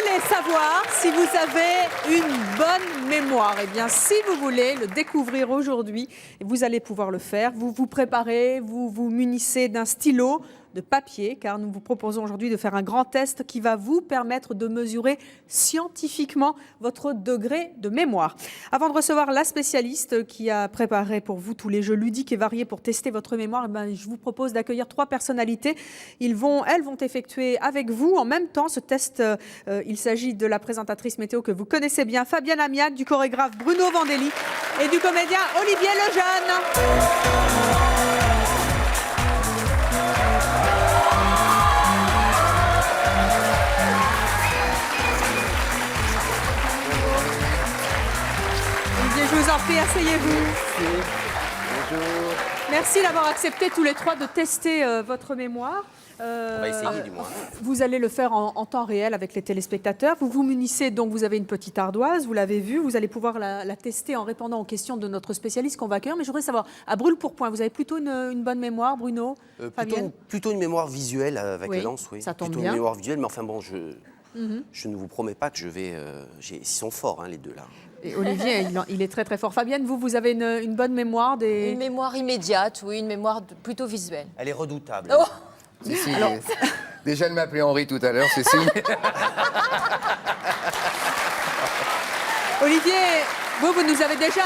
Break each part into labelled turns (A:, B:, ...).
A: voulez savoir si vous avez une bonne mémoire, eh bien, si vous voulez le découvrir aujourd'hui, vous allez pouvoir le faire. Vous vous préparez, vous vous munissez d'un stylo, de papier, car nous vous proposons aujourd'hui de faire un grand test qui va vous permettre de mesurer scientifiquement votre degré de mémoire. Avant de recevoir la spécialiste qui a préparé pour vous tous les jeux ludiques et variés pour tester votre mémoire, je vous propose d'accueillir 3 personnalités. Elles vont effectuer avec vous en même temps ce test. Il s'agit de la présentatrice météo que vous connaissez bien, Fabienne Amiac, du chorégraphe Bruno Vandelli et du comédien Olivier Lejeune. Je vous en prie, asseyez-vous.
B: Bonjour.
A: Merci d'avoir accepté tous les 3 de tester votre mémoire.
B: On va essayer du moins.
A: Vous allez le faire en temps réel avec les téléspectateurs. Vous vous munissez, donc vous avez une petite ardoise, vous l'avez vu. Vous allez pouvoir la tester en répondant aux questions de notre spécialiste qu'on va accueillir. Mais je voudrais savoir, à brûle pour point, vous avez plutôt une bonne mémoire, Bruno, Fabienne?
B: Plutôt une mémoire visuelle avec
A: oui,
B: la danse, oui.
A: Ça tombe
B: plutôt
A: bien.
B: Une mémoire visuelle, mais enfin bon, je ne vous promets pas que je vais... ils sont forts, hein, les deux là.
A: Et Olivier, il est très très fort. Fabienne, vous avez une bonne mémoire
C: Une mémoire immédiate, oui, une mémoire plutôt visuelle.
B: Elle est redoutable.
C: Oh
D: Cécile, déjà elle m'appelait Henri tout à l'heure, Cécile.
A: Olivier, vous nous avez déjà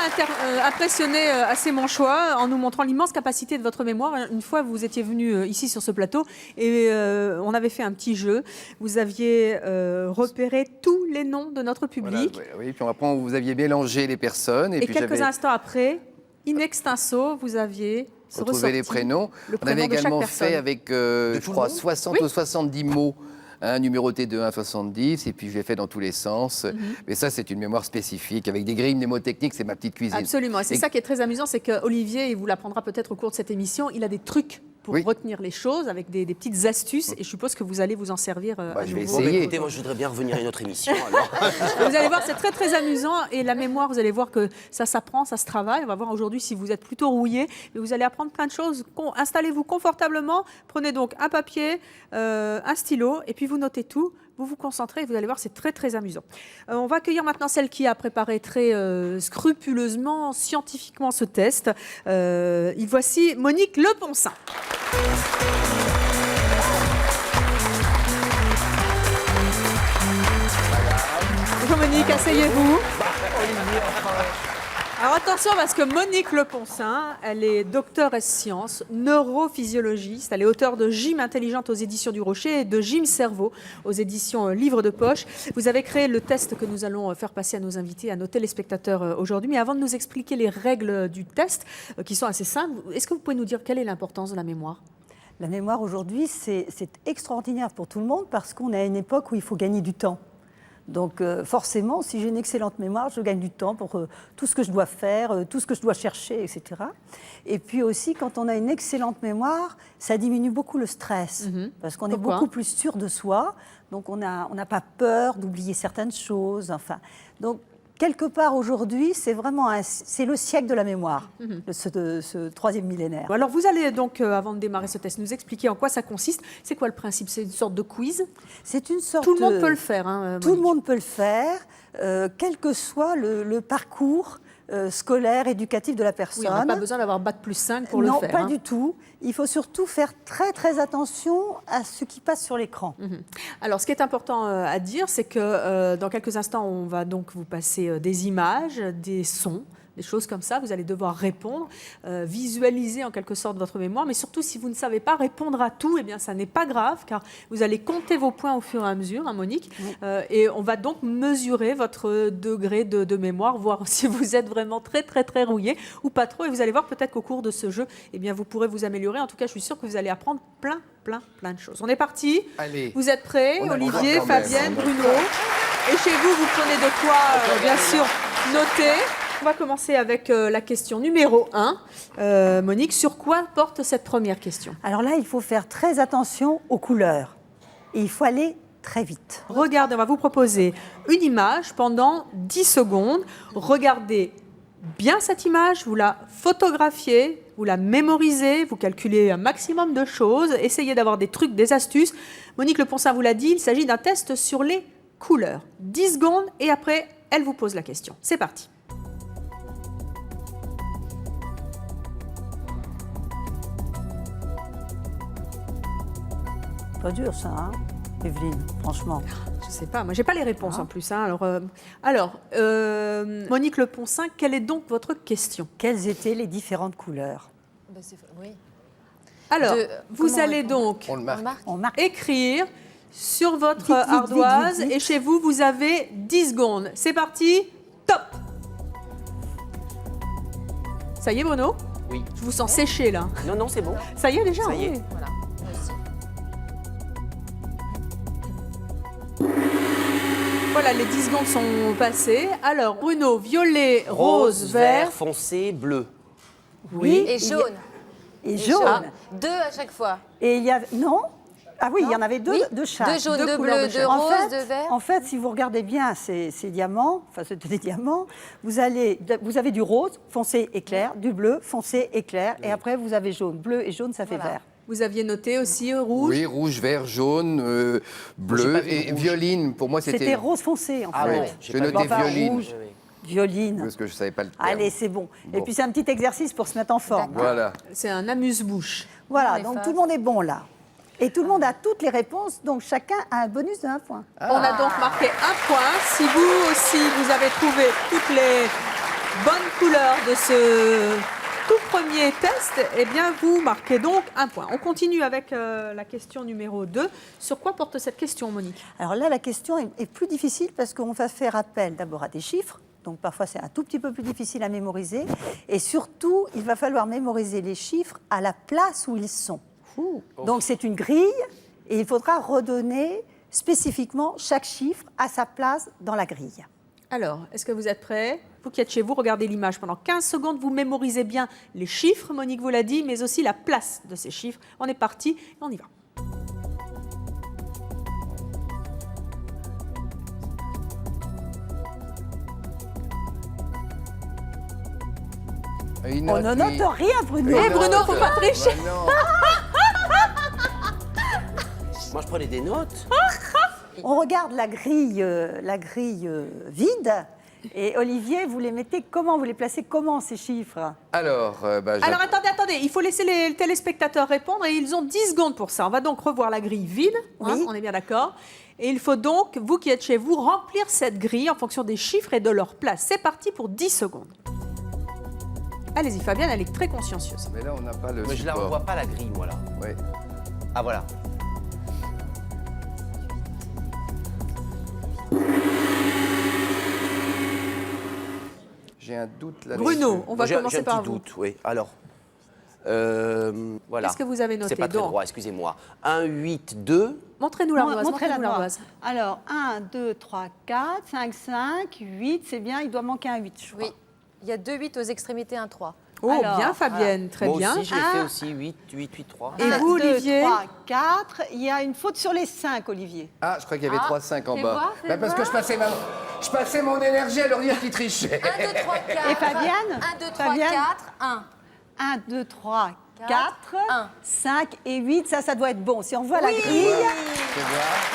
A: impressionné assez mon choix en nous montrant l'immense capacité de votre mémoire. Une fois, vous étiez venu ici sur ce plateau et on avait fait un petit jeu. Vous aviez repéré tous les noms de notre public.
D: Voilà, oui, puis après vous aviez mélangé les personnes. Et puis
A: quelques instants après, in extenso, vous aviez
D: retrouvé les prénoms. On avait également fait avec, je crois, 60 ou 70 mots. Numéroté de 1 à 70, et puis je l'ai fait dans tous les sens. Mais ça, c'est une mémoire spécifique, avec des grilles mnémotechniques, c'est ma petite cuisine.
A: Absolument, et c'est ça qui est très amusant, c'est qu'Olivier, il vous l'apprendra peut-être au cours de cette émission, il a des trucs pour retenir les choses, avec des petites astuces, et je suppose que vous allez vous en servir à
D: je vais
A: nouveau.
D: essayer.
B: Écoutez, moi je voudrais bien revenir à une autre émission. Alors.
A: Vous allez voir, c'est très très amusant, et la mémoire, vous allez voir que ça s'apprend, ça se travaille. On va voir aujourd'hui si vous êtes plutôt rouillé, mais vous allez apprendre plein de choses. Installez-vous confortablement, prenez donc un papier, un stylo, et puis vous notez tout. Vous vous concentrez, vous allez voir, c'est très très amusant. On va accueillir maintenant celle qui a préparé très scrupuleusement, scientifiquement ce test. Voici Monique Leponcin. Bonjour Monique, asseyez-vous. Alors attention parce que Monique Leponcin, elle est docteure en sciences, neurophysiologiste, elle est auteure de Gym intelligente aux éditions du Rocher et de Gym cerveau aux éditions Livre de poche. Vous avez créé le test que nous allons faire passer à nos invités, à nos téléspectateurs aujourd'hui. Mais avant de nous expliquer les règles du test, qui sont assez simples, est-ce que vous pouvez nous dire quelle est l'importance de la mémoire ?
E: La mémoire aujourd'hui, c'est extraordinaire pour tout le monde parce qu'on est à une époque où il faut gagner du temps. Donc forcément, si j'ai une excellente mémoire, je gagne du temps pour tout ce que je dois faire, tout ce que je dois chercher, etc. Et puis aussi, quand on a une excellente mémoire, ça diminue beaucoup le stress, parce qu'on est beaucoup plus sûr de soi, donc on n'a pas peur d'oublier certaines choses. Enfin, donc quelque part aujourd'hui, c'est vraiment c'est le siècle de la mémoire, ce 3e millénaire.
A: Alors vous allez donc, avant de démarrer ce test, nous expliquer en quoi ça consiste. C'est quoi le principe? C'est une sorte de quiz?
E: C'est une sorte...
A: Tout le monde peut le faire, hein,
E: tout le monde peut le faire, quel que soit le parcours scolaire, éducatif de la personne.
A: Oui, on n'a pas besoin d'avoir Bac plus 5 pour le faire.
E: Non, pas du tout. Il faut surtout faire très très attention à ce qui passe sur l'écran.
A: Alors, ce qui est important à dire, c'est que dans quelques instants, on va donc vous passer des images, des sons, des choses comme ça. Vous allez devoir répondre, visualiser en quelque sorte votre mémoire. Mais surtout, si vous ne savez pas répondre à tout, eh bien, ça n'est pas grave, car vous allez compter vos points au fur et à mesure, hein, Monique. Et on va donc mesurer votre degré de mémoire, voir si vous êtes vraiment très, très, très rouillé ou pas trop. Et vous allez voir peut-être qu'au cours de ce jeu, eh bien, vous pourrez vous améliorer. En tout cas, je suis sûre que vous allez apprendre plein de choses. On est parti.
D: Allez.
A: Vous êtes prêts, Olivier,
D: quand même.
A: Fabienne, Bruno. Et chez vous, vous prenez de quoi, bien sûr, noter. On va commencer avec la question numéro 1. Monique, sur quoi porte cette première question?
E: Alors là, il faut faire très attention aux couleurs. Et il faut aller très vite.
A: Regardez, on va vous proposer une image pendant 10 secondes. Regardez bien cette image, vous la photographiez, vous la mémorisez, vous calculez un maximum de choses, essayez d'avoir des trucs, des astuces. Monique Leponcin vous l'a dit, il s'agit d'un test sur les couleurs. 10 secondes et après, elle vous pose la question. C'est parti.
E: Pas dur ça, hein, Evelyne, franchement.
A: Je sais pas, moi j'ai pas les réponses en plus. Hein. Alors, Monique Leponcin, quelle est donc votre question?
E: Quelles étaient les différentes couleurs?
C: Oui.
A: Alors, vous
C: comment
A: allez
C: répondre?
A: donc
D: On le marque.
E: On marque.
A: écrire sur votre
E: Vite, vite,
A: ardoise
E: vite, vite.
A: et chez vous, vous avez 10 secondes. C'est parti, top. Ça y est Bruno?
B: Oui.
A: Je vous sens séché là.
B: Non, non, c'est bon.
A: Ça y est déjà?
B: Ça y est.
A: Oui.
C: Voilà. Moi aussi.
A: Voilà, les 10 secondes sont passées. Alors, Bruno, violet, rose, vert.
B: foncé, bleu.
E: Oui.
C: Et jaune.
E: Et
C: Et
E: jaune.
C: 2 à chaque fois.
E: Et il y a... Non. Ah oui, il y en avait deux
C: Oui.
E: de chaque.
C: 2 jaunes, 2
A: couleurs
C: bleus,
A: de
C: 2
A: chaque.
E: En
C: roses,
E: fait,
C: 2 verts.
E: En fait, si vous regardez bien ces diamants, enfin c'était des diamants, vous avez du rose foncé et clair, du bleu foncé et clair, et après vous avez jaune. Bleu et jaune, ça fait
C: Voilà.
E: vert.
A: Vous aviez noté aussi rouge.
D: Oui, rouge, vert, jaune,
B: J'ai
D: bleu
B: pas vu
D: et
B: rouge.
D: violine. Pour moi,
E: C'était
D: c'était.
E: rose foncé en
B: Ah
E: fait.
B: bon,
D: Je notais
E: Enfin,
D: violine.
E: rouge, violine.
D: Parce que je ne savais pas le terme.
E: Allez, c'est bon. Et
D: Bon.
E: puis c'est un petit exercice pour se mettre en forme.
D: Voilà.
A: C'est un amuse-bouche.
E: Voilà,
C: Les
E: donc
C: phases.
E: tout le monde est bon là. Et tout le monde a toutes les réponses, donc chacun a un bonus de 1 point.
A: On a donc marqué 1 point. Si vous aussi, vous avez trouvé toutes les bonnes couleurs de ce tout premier test, eh bien, vous marquez donc 1 point. On continue avec la question numéro 2. Sur quoi porte cette question, Monique?
E: Alors là, la question est plus difficile parce qu'on va faire appel d'abord à des chiffres. Donc parfois, c'est un tout petit peu plus difficile à mémoriser. Et surtout, il va falloir mémoriser les chiffres à la place où ils sont. Donc c'est une grille et il faudra redonner spécifiquement chaque chiffre à sa place dans la grille.
A: Alors, est-ce que vous êtes prêts? Vous qui êtes chez vous, regardez l'image pendant 15 secondes. Vous mémorisez bien les chiffres, Monique vous l'a dit, mais aussi la place de ces chiffres. On est parti et on y va.
D: Une
E: On
D: note,
E: ne note
D: oui.
E: rien, Bruno.
A: Eh, Bruno, faut pas tricher.
D: Bah non.
B: Moi, je prenais des notes.
E: On regarde la grille vide. Et Olivier, vous les mettez comment? Vous les placez comment, ces chiffres?
D: Alors,
A: Alors attendez, il faut laisser les téléspectateurs répondre et ils ont 10 secondes pour ça. On va donc revoir la grille vide, hein,
E: Oui.
A: on est bien d'accord. Et il faut donc, vous qui êtes chez vous, remplir cette grille en fonction des chiffres et de leur place. C'est parti pour 10 secondes. Allez-y, Fabienne, elle est très consciencieuse.
D: Mais là, on n'a pas le
B: Mais je la
D: support.
B: revois pas, la grille, moi, là.
D: Ouais.
B: Ah, voilà.
D: J'ai un doute là.
A: Bruno, on va
B: J'ai un
A: commencer
B: petit
A: par vous.
B: doute, oui. Alors, voilà.
A: Qu'est-ce que vous avez noté?
B: C'est pas très
A: Donc,
B: droit, excusez-moi. 1, 8, 2.
A: montrez-nous l'ardoise.
E: Montrez la
A: montrez-nous l'ardoise.
E: Alors, 1, 2, 3, 4, 5, 5, 8, c'est bien, il doit manquer un 8, je crois.
C: Oui. Il y a 2 8 aux extrémités, 1 3.
A: Oh,
E: Alors,
A: bien Fabienne, très
B: Moi
A: bien.
B: aussi, je l'ai
E: Ah.
B: fait aussi, 8, 8, 8, 3.
A: Et vous,
E: 2,
A: Olivier?
E: 3, 4, il y a une faute sur les 5, Olivier.
D: Ah, je crois qu'il y avait 3-5 en
C: fais
D: bas.
C: voir, fais
D: Bah, parce que
C: voir.
D: je passais mon énergie à leur dire qu'ils trichaient.
C: 1 2 3 4.
E: Et Fabienne
C: 1 2 3
E: Fabienne
C: 4 1.
E: 1, 2, 3, 4,
C: 4, 1.
E: 5 et 8, ça doit être bon. Si on voit la grille,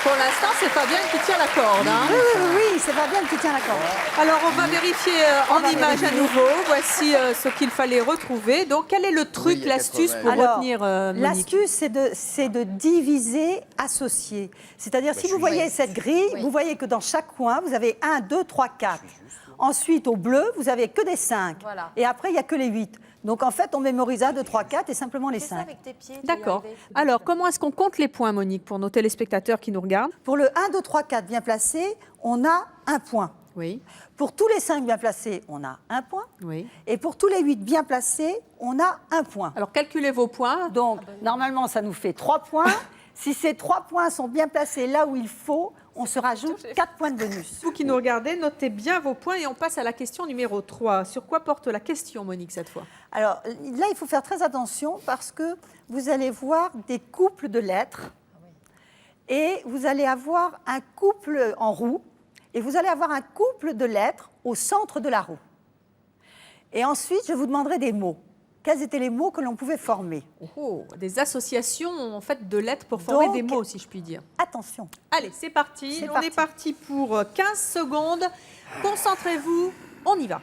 A: Pour l'instant, c'est Fabienne qui tient la corde. Hein.
E: oui, c'est Fabienne qui tient la corde.
A: Alors, on va vérifier en image à nouveau. Voici ce qu'il fallait retrouver. Donc, quel est le truc,
D: Oui, il y a
A: l'astuce
D: 80.
A: pour
E: Alors,
A: retenir Monique?
E: l'astuce, c'est de diviser, associer. C'est-à-dire, si vous voyez cette grille,
C: Oui.
E: vous voyez que dans chaque coin, vous avez 1, 2, 3, 4. Ensuite, au bleu, vous avez que des 5.
C: Voilà.
E: Et après, il n'y a que les 8. Donc, en fait, on mémorise 1, 2, 3, 4 et simplement les
C: Fais ça
E: 5.
C: avec tes pieds. tu vas y
A: D'accord.
C: arriver.
A: Alors, comment est-ce qu'on compte les points, Monique, pour nos téléspectateurs qui nous regardent?
E: Pour le 1, 2, 3, 4 bien placé, on a un point.
A: Oui,
E: Pour tous les 5 bien placés, on a un point.
A: oui.
E: Et pour tous les 8 bien placés, on a un point.
A: Alors, calculez vos points.
E: Donc, normalement, ça nous fait 3 points. Si ces 3 points sont bien placés là où il faut, on se rajoute 4 points de bonus.
A: Vous qui nous regardez, notez bien vos points et on passe à la question numéro 3. Sur quoi porte la question, Monique, cette fois?
E: Alors là, il faut faire très attention parce que vous allez voir des couples de lettres et vous allez avoir un couple en roue et vous allez avoir un couple de lettres au centre de la roue. Et ensuite, je vous demanderai des mots. quels étaient les mots que l'on pouvait former.
A: Oh, des associations en fait de lettres pour former
E: Donc,
A: des mots, si je puis dire.
E: Attention.
A: Allez, c'est parti.
E: C'est
A: On
E: parti.
A: est parti pour 15 secondes. Concentrez-vous, on y va.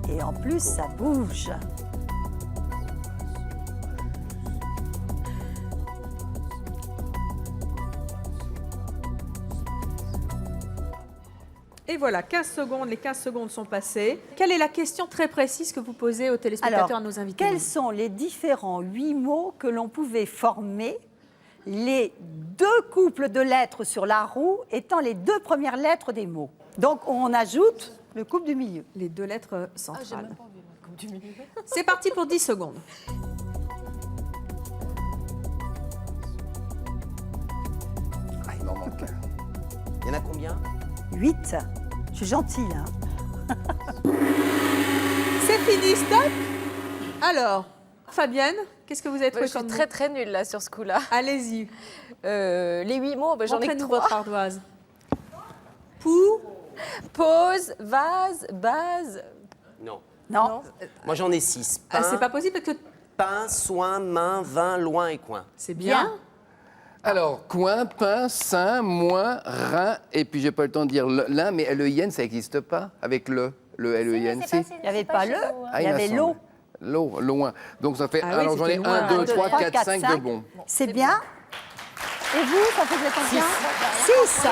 E: Et en plus, ça bouge.
A: Et voilà, 15 secondes, les 15 secondes sont passées. Quelle est la question très précise que vous posez aux téléspectateurs,
E: Alors,
A: à nos invités?
E: quels sont les différents 8 mots que l'on pouvait former, les 2 couples de lettres sur la roue étant les 2 premières lettres des mots? Donc, on ajoute le couple du milieu.
A: Les 2 lettres centrales.
C: J'ai même pas vu le coupe du milieu.
A: C'est parti pour 10 secondes.
D: Ah, il m'en manque un.
B: Il y en a combien?
E: 8. Je suis gentille, hein.
A: C'est fini, stop. Alors, Fabienne, qu'est-ce que vous avez trouvé
C: Je suis
A: comme
C: très
A: mot?
C: très nulle là sur ce coup-là.
A: Allez-y,
C: Les 8 mots, j'en ai que
A: montrez-nous
C: 3.
A: votre ardoise. Pou,
C: Pause, vase, base.
B: Non.
E: Non.
B: Moi, j'en ai 6.
A: ah,
B: Pain,
A: c'est pas possible parce que
B: pain, soin, main, vin, loin et coin.
A: c'est bien.
E: Bien.
D: Alors, coin, pain, sein, moins, rein, et puis j'ai pas le temps de dire l'un, mais le yen, ça n'existe pas avec le LEIN.
E: Il n'y avait pas le,
D: Ah,
E: il y
D: me
E: avait
D: semble.
E: l'eau.
D: L'eau, loin. Donc ça fait,
A: Ah oui,
D: alors j'en ai
A: c'était loin.
D: 1, 2,
E: 1, 2,
D: 3,
E: 3,
D: 4, 5 de bons.
E: C'est bien. Et vous, ça faisait combien 6.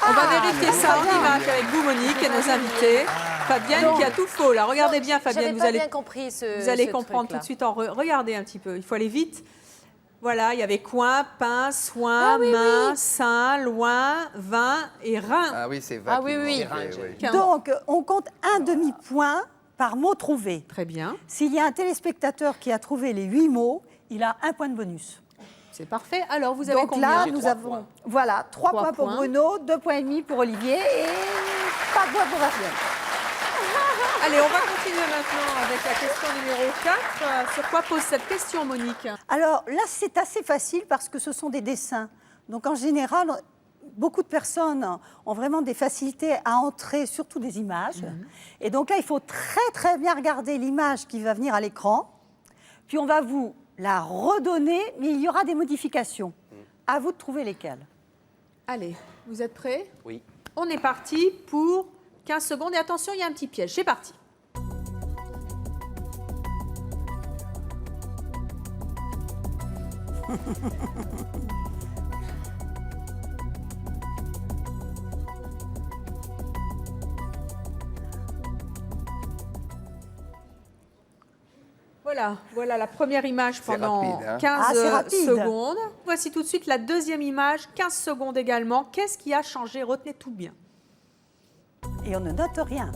A: On va vérifier ça en direct avec vous, Monique, et nos invités. Fabienne qui a tout faux là. Regardez bien,
C: J'avais
A: Fabienne,
C: pas bien compris ce
A: vous allez
C: ce
A: comprendre tout
C: truc-là.
A: de suite. Regardez un petit peu, il faut aller vite. Voilà, il y avait coin, pain, soin, main, sein, loin, vin et rein.
D: Ah oui, c'est
C: Ah
D: vague.
C: oui,
D: il
C: oui.
D: manquait, oui.
A: Quinze.
E: Donc, on compte un demi-point par mot trouvé.
A: Très bien,
E: S'il y a un téléspectateur qui a trouvé les 8 mots, il a 1 point de bonus.
A: c'est parfait. Alors, vous avez
E: Donc
A: combien?
E: là,
B: J'ai
E: nous
B: 3
E: avons
B: points.
E: voilà, 3
A: 3
E: points pour
A: points.
E: Bruno, 2 points et demi pour Olivier et pas de point pour Fabienne.
A: Allez, on va continuer maintenant avec la question numéro 4. Sur quoi pose cette question, Monique?
E: Alors là, c'est assez facile parce que ce sont des dessins. Donc en général, beaucoup de personnes ont vraiment des facilités à entrer surtout des images. Et donc là, il faut très très bien regarder l'image qui va venir à l'écran. Puis on va vous la redonner, mais il y aura des modifications. À vous de trouver lesquelles.
A: Allez, vous êtes prêts?
B: Oui.
A: On est parti pour 15 secondes. Et attention, il y a un petit piège. C'est parti. Voilà la première image
D: C'est
A: pendant
D: rapide, hein.
A: 15
E: Ah, c'est rapide.
A: secondes. Voici tout de suite la deuxième image, 15 secondes également. Qu'est-ce qui a changé? Retenez tout bien.
E: Et on ne note rien.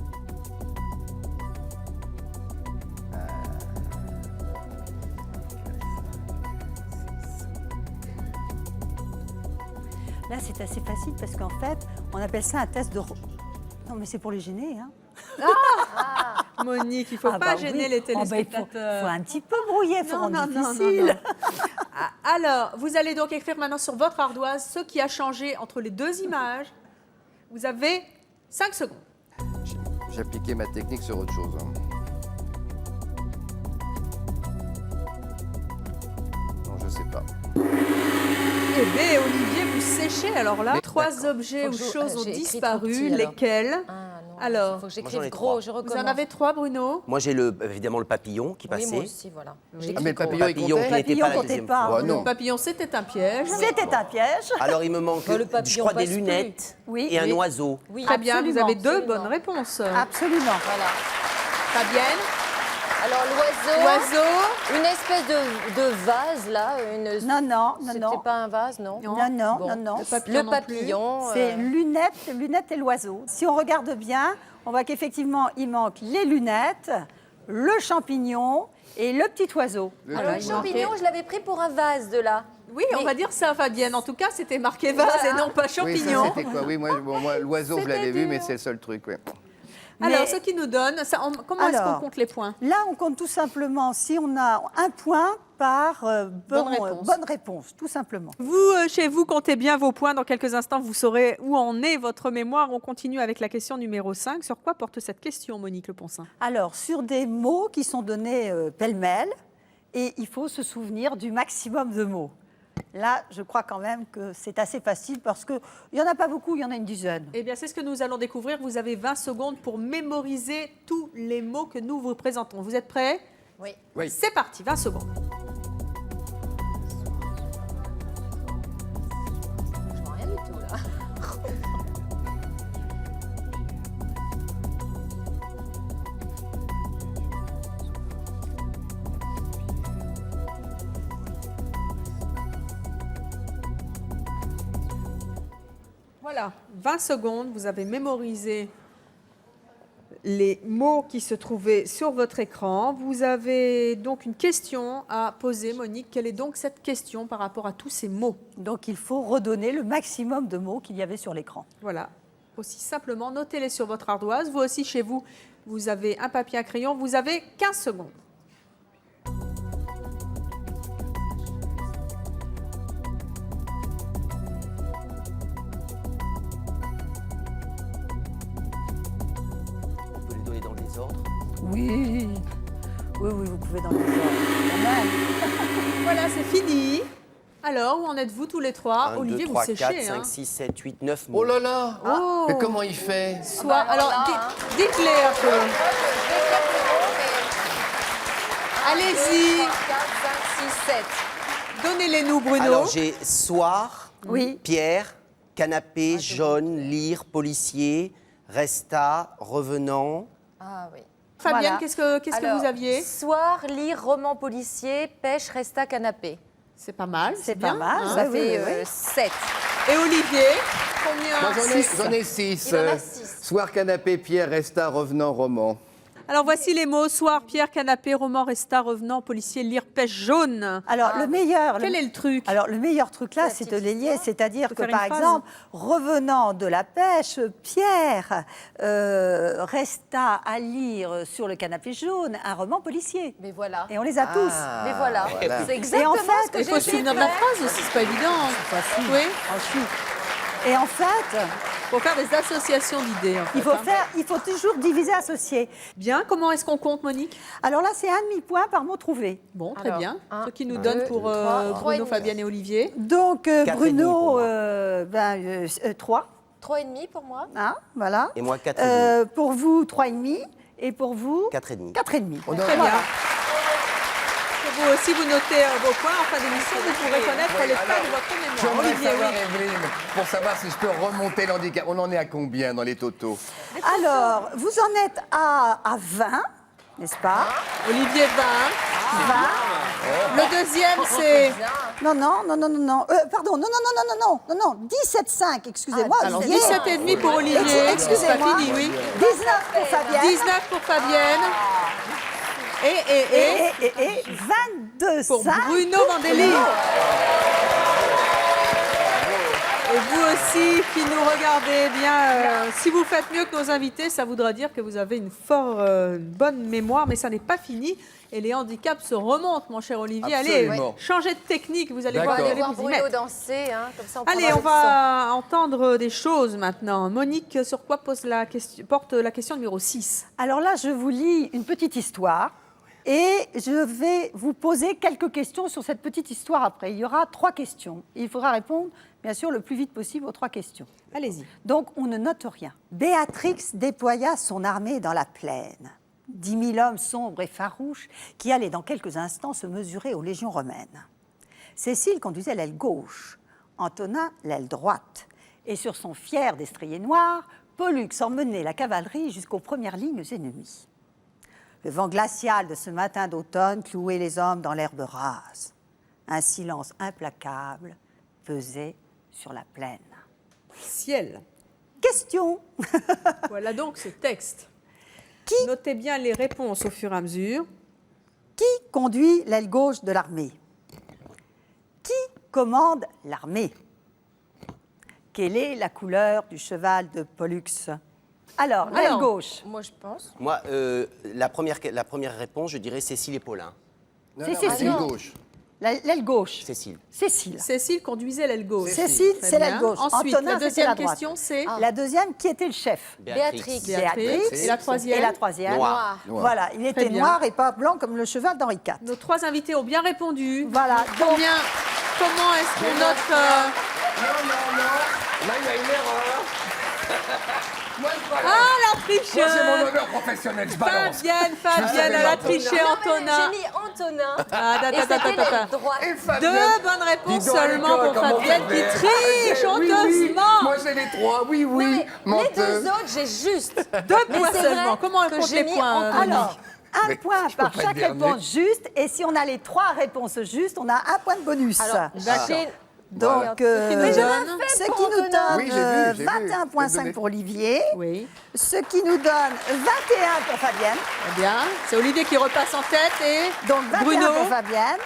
E: Là, c'est assez facile parce qu'en fait, on appelle ça un test de... Non, mais c'est pour les gêner, hein.
A: Monique, il ne faut
E: Ah
A: pas
E: bah
A: gêner
E: oui.
A: les
E: Oh bah, il
A: téléspectateurs.
E: faut un petit peu brouiller, il faut
A: Non,
E: rendre
A: non, non,
E: difficile.
A: non, non. Ah, alors, vous allez donc écrire maintenant sur votre ardoise ce qui a changé entre les deux images. Vous avez 5 secondes.
D: J'ai appliqué ma technique sur autre chose. Hein. Non, je sais pas.
A: Eh bien, Olivier, vous séchez alors là.
D: Mais
A: 3
D: d'accord.
A: objets
C: Faut
A: ou
C: que je-
A: choses ont
C: j'ai écrit
A: disparu.
C: trop petit, alors.
A: Lesquels?
C: Ah, non,
A: Alors,
C: il faut que
B: moi, j'en
C: j'écrive
B: ai
C: gros,
B: 3.
C: je
A: Vous
C: recommence.
A: en avez 3, Bruno?
B: Moi, j'ai évidemment le papillon qui
C: Oui,
B: passait.
C: moi aussi, voilà.
A: Oui.
C: J'écris
D: Ah, mais le
C: gros.
D: papillon, il
B: Papillon
D: comptait
B: qui n'était
E: Papillon
B: pas la
E: comptait
B: deuxième
E: pas.
B: fois.
D: Bah, non.
A: Le papillon, c'était un piège.
E: C'était un piège.
B: Alors, il me manque,
C: Bah, le
B: je
C: papillon
B: crois, des
C: passe plus.
B: lunettes
E: Oui,
B: et un
E: oui.
B: oiseau.
C: Oui,
A: Très bien, vous
E: absolument,
A: avez 2
C: absolument.
A: bonnes réponses.
E: Absolument.
C: Voilà.
A: Fabienne,
C: Alors, l'oiseau,
A: oiseau.
C: une espèce de vase, là.
E: Non, non, non,
C: C'était
E: non.
C: pas un vase, non
A: Non.
E: Non, non,
C: Bon.
E: non, non.
A: Le papillon
C: Le
A: non plus.
C: papillon.
E: C'est lunettes et l'oiseau. Si on regarde bien, on voit qu'effectivement, il manque les lunettes, le champignon et le petit oiseau.
C: Alors,
A: Voilà,
C: le
A: il
C: champignon,
A: manquait.
C: je l'avais pris pour un vase de là.
A: Oui, on
C: Mais-
A: va dire ça, Fabienne. En tout cas, c'était marqué vase
C: Voilà.
A: et non pas
D: Oui, ça
A: champignon.
D: c'était quoi? Oui, moi l'oiseau, je l'avais
C: C'était
D: vu, mais
C: dur.
D: c'est le seul truc. Ouais.
A: Alors, ce qui nous donne, comment est-ce qu'on compte les points?
E: Là, on compte tout simplement si on a un point par bonne réponse, tout simplement.
A: Vous, chez vous, comptez bien vos points. Dans quelques instants, vous saurez où en est votre mémoire. On continue avec la question numéro 5. Sur quoi porte cette question, Monique Leponcin?
E: Alors, sur des mots qui sont donnés pêle-mêle, et il faut se souvenir du maximum de mots. Là, je crois quand même que c'est assez facile parce qu'il n'y en a pas beaucoup, il y en a une dizaine.
A: Eh bien, c'est ce que nous allons découvrir. Vous avez 20 secondes pour mémoriser tous les mots que nous vous présentons. Vous êtes prêts?
C: Oui.
D: Oui.
A: C'est parti, 20 secondes.
C: Je vois rien du tout là.
A: Voilà, 20 secondes. Vous avez mémorisé les mots qui se trouvaient sur votre écran. Vous avez donc une question à poser, Monique. Quelle est donc cette question par rapport à tous ces mots?
E: Donc, il faut redonner le maximum de mots qu'il y avait sur l'écran.
A: Voilà, aussi simplement, notez-les sur votre ardoise. Vous aussi, chez vous, vous avez un papier, un crayon. Vous avez 15 secondes.
B: On peut les donner dans le désordre.
E: Oui, vous pouvez dans les ordres.
A: Voilà, c'est fini. Alors, où en êtes-vous tous les trois?
B: 1,
A: Olivier,
B: 2, 3,
A: vous
B: 4,
A: séchez.
B: 5,
A: hein.
B: 6, 7, 8, 9 mots.
D: Oh là là
A: Oh.
D: Mais comment il fait?
A: Soit,
C: alors là,
A: dites-les un peu. Allez-y,
C: 4, 5, 6, 7.
A: donnez-les-nous, Bruno.
B: Alors j'ai soir,
E: Oui.
B: pierre, canapé, jaune, lire, policier, resta, revenant.
C: Ah oui.
A: Fabienne,
E: Voilà.
A: qu'est-ce que
C: Alors,
A: vous aviez?
C: Soir, lire, roman policier, pêche, resta, canapé.
A: C'est pas mal.
E: C'est
A: bien,
E: pas mal,
A: hein.
C: Ça
E: oui,
C: fait
E: oui.
C: 7.
A: Et Olivier, combien?
D: Moi, j'en ai 6.
C: Il en a 6.
D: Soir, canapé, pierre, resta, revenant, roman.
A: Alors voici les mots: soir, pierre, canapé, roman, resta, revenant, policier, lire, pêche, jaune.
E: Alors, le meilleur...
A: Quel est le truc?
E: Alors, le meilleur truc là, c'est de les lier, c'est-à-dire
A: De
E: que,
A: faire une
E: par
A: phrase.
E: exemple, revenant de la pêche, Pierre resta à lire sur le canapé jaune un roman policier.
C: Mais voilà.
E: Et on les a tous.
C: Mais voilà.
D: voilà.
C: C'est exactement
E: fait,
C: ce que
A: Il
C: j'ai
A: faut se souvenir de la phrase aussi, c'est pas évident.
E: Facile.
A: Oui,
E: Ensuite. Et en fait,
A: il faut faire des associations d'idées. en fait,
E: il faut toujours diviser, associer.
A: Bien, comment est-ce qu'on compte, Monique?
E: Alors là, c'est un demi-point par mot trouvé.
A: Bon, très
C: Alors,
A: bien.
C: un,
A: Ce qui nous
C: 2,
A: donne pour
C: 3 et
A: Bruno,
C: demi.
A: Fabienne et Olivier.
E: Donc,
B: et demi pour
E: Bruno,
B: moi.
E: 3.
C: 3,5 pour moi.
E: Hein, voilà.
B: Et moi, 4,5.
E: Pour vous, 3,5. Et pour vous,
B: 4,5.
E: 4,5.
A: Très bien. Vous aussi, vous notez vos points en fin d'émission, vous pourrez connaître l'état de votre mémoire.
D: J'aimerais
A: Olivier,
D: savoir,
A: oui.
D: Evelyne, pour savoir si je peux remonter l'handicap. On en est à combien dans les totaux?
E: Alors, vous en êtes à 20, n'est-ce pas?
A: Olivier 20. Le deuxième, c'est...
E: Non, pardon, non, 17,5, excusez-moi.
A: Alors,
E: Olivier.
A: 17,5 pour Olivier.
E: Excusez-moi.
A: C'est pas fini, oui.
E: 19 pour Fabienne.
A: 19 pour Fabienne.
E: Et 22,5
A: pour Bruno Vandelli. Et vous aussi qui nous regardez, eh bien, si vous faites mieux que nos invités, ça voudra dire que vous avez une fort bonne mémoire, mais ça n'est pas fini. Et les handicaps se remontent, mon cher Olivier.
D: Absolument.
A: Allez, changez de technique, vous allez
D: D'accord.
A: voir,
C: On
A: vous
C: va
A: allez
C: voir
A: vous y
C: Bruno
A: mettre.
C: danser, hein, comme ça on
A: Allez,
C: prendra
A: on
C: le
A: va entendre des choses maintenant. Monique, sur quoi porte la question numéro 6?
E: Alors là, je vous lis une petite histoire et je vais vous poser quelques questions sur cette petite histoire après. Il y aura 3 questions. Il faudra répondre, bien sûr, le plus vite possible aux 3 questions.
A: Allez-y.
E: Donc, on ne note rien. Béatrix déploya son armée dans la plaine. 10 000 hommes sombres et farouches qui allaient dans quelques instants se mesurer aux légions romaines. Cécile conduisait l'aile gauche, Antonin l'aile droite. Et sur son fier destrier noir, Pollux emmenait la cavalerie jusqu'aux premières lignes ennemies. Le vent glacial de ce matin d'automne clouait les hommes dans l'herbe rase. Un silence implacable pesait sur la plaine.
A: Ciel.
E: Question.
A: Voilà donc ce texte.
E: Qui
A: Notez bien les réponses au fur et à mesure.
E: Qui conduit l'aile gauche de l'armée? Qui commande l'armée? Quelle est la couleur du cheval de Pollux? Alors, l'aile gauche.
C: Moi, je pense.
B: Moi, la première réponse, je dirais Cécile et Paulin.
D: Non,
E: C'est
D: non,
E: Cécile.
D: l'aile gauche.
E: L'aile gauche.
B: Cécile.
E: Cécile.
A: Cécile conduisait l'aile gauche.
E: Cécile,
A: Très
E: c'est l'aile
A: bien.
E: gauche.
A: Ensuite,
E: Antonin,
A: la
E: c'était
A: deuxième
E: la droite.
A: question, c'est
E: La deuxième, qui était le chef?
C: Béatrix.
A: Béatrix. Et la troisième?
E: Et la troisième.
B: Noir.
E: Voilà, il était
A: bien.
E: noir et pas blanc comme le cheval d'Henri IV.
A: Nos 3 invités ont bien répondu.
E: Voilà, donc-
A: Comment est-ce qu'on note
D: Non. Là, il y a une erreur. Moi, je balance.
A: Ah, la
D: Moi, c'est mon
A: tricheuse
D: honneur professionnel, je balance.
A: Fabienne, elle a triché Antonin.
C: J'ai mis Antonin.
A: Ah,
C: Et c'était l'aile droite.
D: Et
A: 2
D: Fabienne.
A: bonnes réponses
D: Dis donc, à
A: seulement
D: l'école,
A: pour
D: comment
A: Fabienne
D: on
A: qui
D: fait?
A: triche
D: Ah, oui,
A: honteusement.
D: Moi, j'ai les 3, oui.
C: Non, mais les
D: menteuse.
C: deux autres, j'ai juste.
A: 2
C: Mais
A: points
C: c'est
A: seulement.
C: vrai
A: Comment on
C: que
A: compte
C: j'ai
A: les
C: mis
A: points
C: Antonin.
E: Alors, un
D: Mais
E: point
D: je peux
E: par
D: pas
E: chaque
D: le dernier.
E: réponse juste. Et si on a les 3 réponses justes, on a un point de bonus.
C: Alors, j'ai.
E: Donc,
A: nous donne
E: ce qui nous donne
D: Oui, j'ai vu.
E: 21,5 pour Olivier,
A: Oui,
E: ce qui nous donne 21 pour Fabienne,
A: très bien. C'est Olivier qui repasse en tête et
E: donc 21
A: Bruno.
E: pour Fabienne.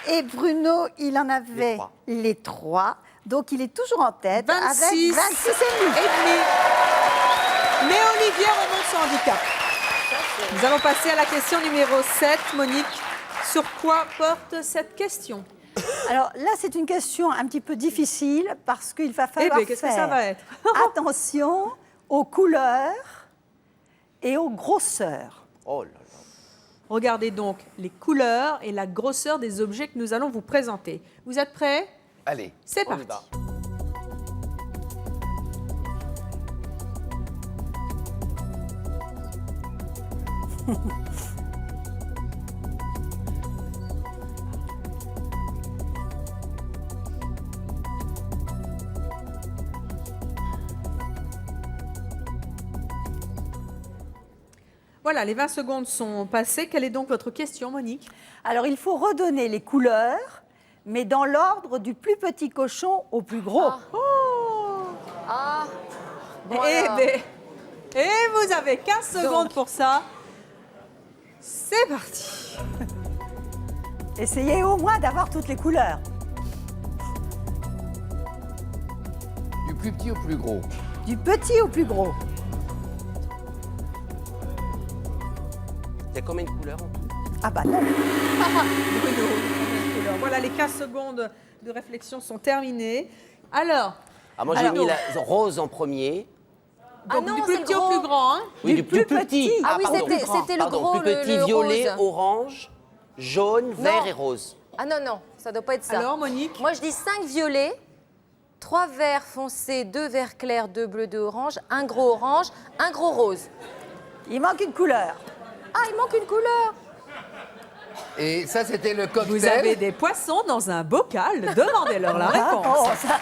E: Et Bruno, il en avait les 3. Donc, il est toujours en tête
A: 26
E: avec 26 et demi.
A: et demi. Mais Olivier remonte son handicap. Nous allons passer à la question numéro 7. Monique, sur quoi porte cette question?
E: Alors là, c'est une question un petit peu difficile parce qu'il va falloir
A: bien, qu'est-ce que ça va être?
E: attention aux couleurs et aux grosseurs.
B: Oh là là.
A: Regardez donc les couleurs et la grosseur des objets que nous allons vous présenter. Vous êtes prêts?
D: Allez.
A: C'est
B: On y
A: parti.
B: va.
A: Voilà, les 20 secondes sont passées. Quelle est donc votre question, Monique?
E: Alors, il faut redonner les couleurs, mais dans l'ordre du plus petit cochon au plus gros.
C: Ah. Bon,
A: Eh
C: alors.
A: ben, et vous avez 15 secondes pour ça. C'est parti.
E: Essayez au moins d'avoir toutes les couleurs.
D: Du plus petit au plus gros.
E: Du petit au plus gros.
B: Il y a combien de couleurs en tout?
E: Ah bah non.
A: Bruno, couleurs. Voilà, les 15 secondes de réflexion sont terminées. Alors,
B: Ah, moi, j'ai mis la rose en premier.
A: donc
C: non,
A: du
C: c'est
A: plus
C: le
A: petit au
C: gros.
A: plus grand. Hein.
B: Oui, du plus petit.
C: Ah oui,
B: pardon.
C: c'était le gros,
B: plus petit,
C: le
B: violet,
C: rose.
B: orange, jaune, vert et rose.
C: Ah non, ça doit pas être ça.
A: Alors, Monique?
C: Moi, je dis 5 violets, 3 verts foncés, 2 verts clairs, 2 bleus, 2 oranges, un gros orange, un gros rose.
E: Il manque une couleur.
C: Ah, il manque une couleur.
D: Et ça, c'était le cocktail.
A: Vous avez des poissons dans un bocal. Demandez-leur la réponse.
E: Oh, ça-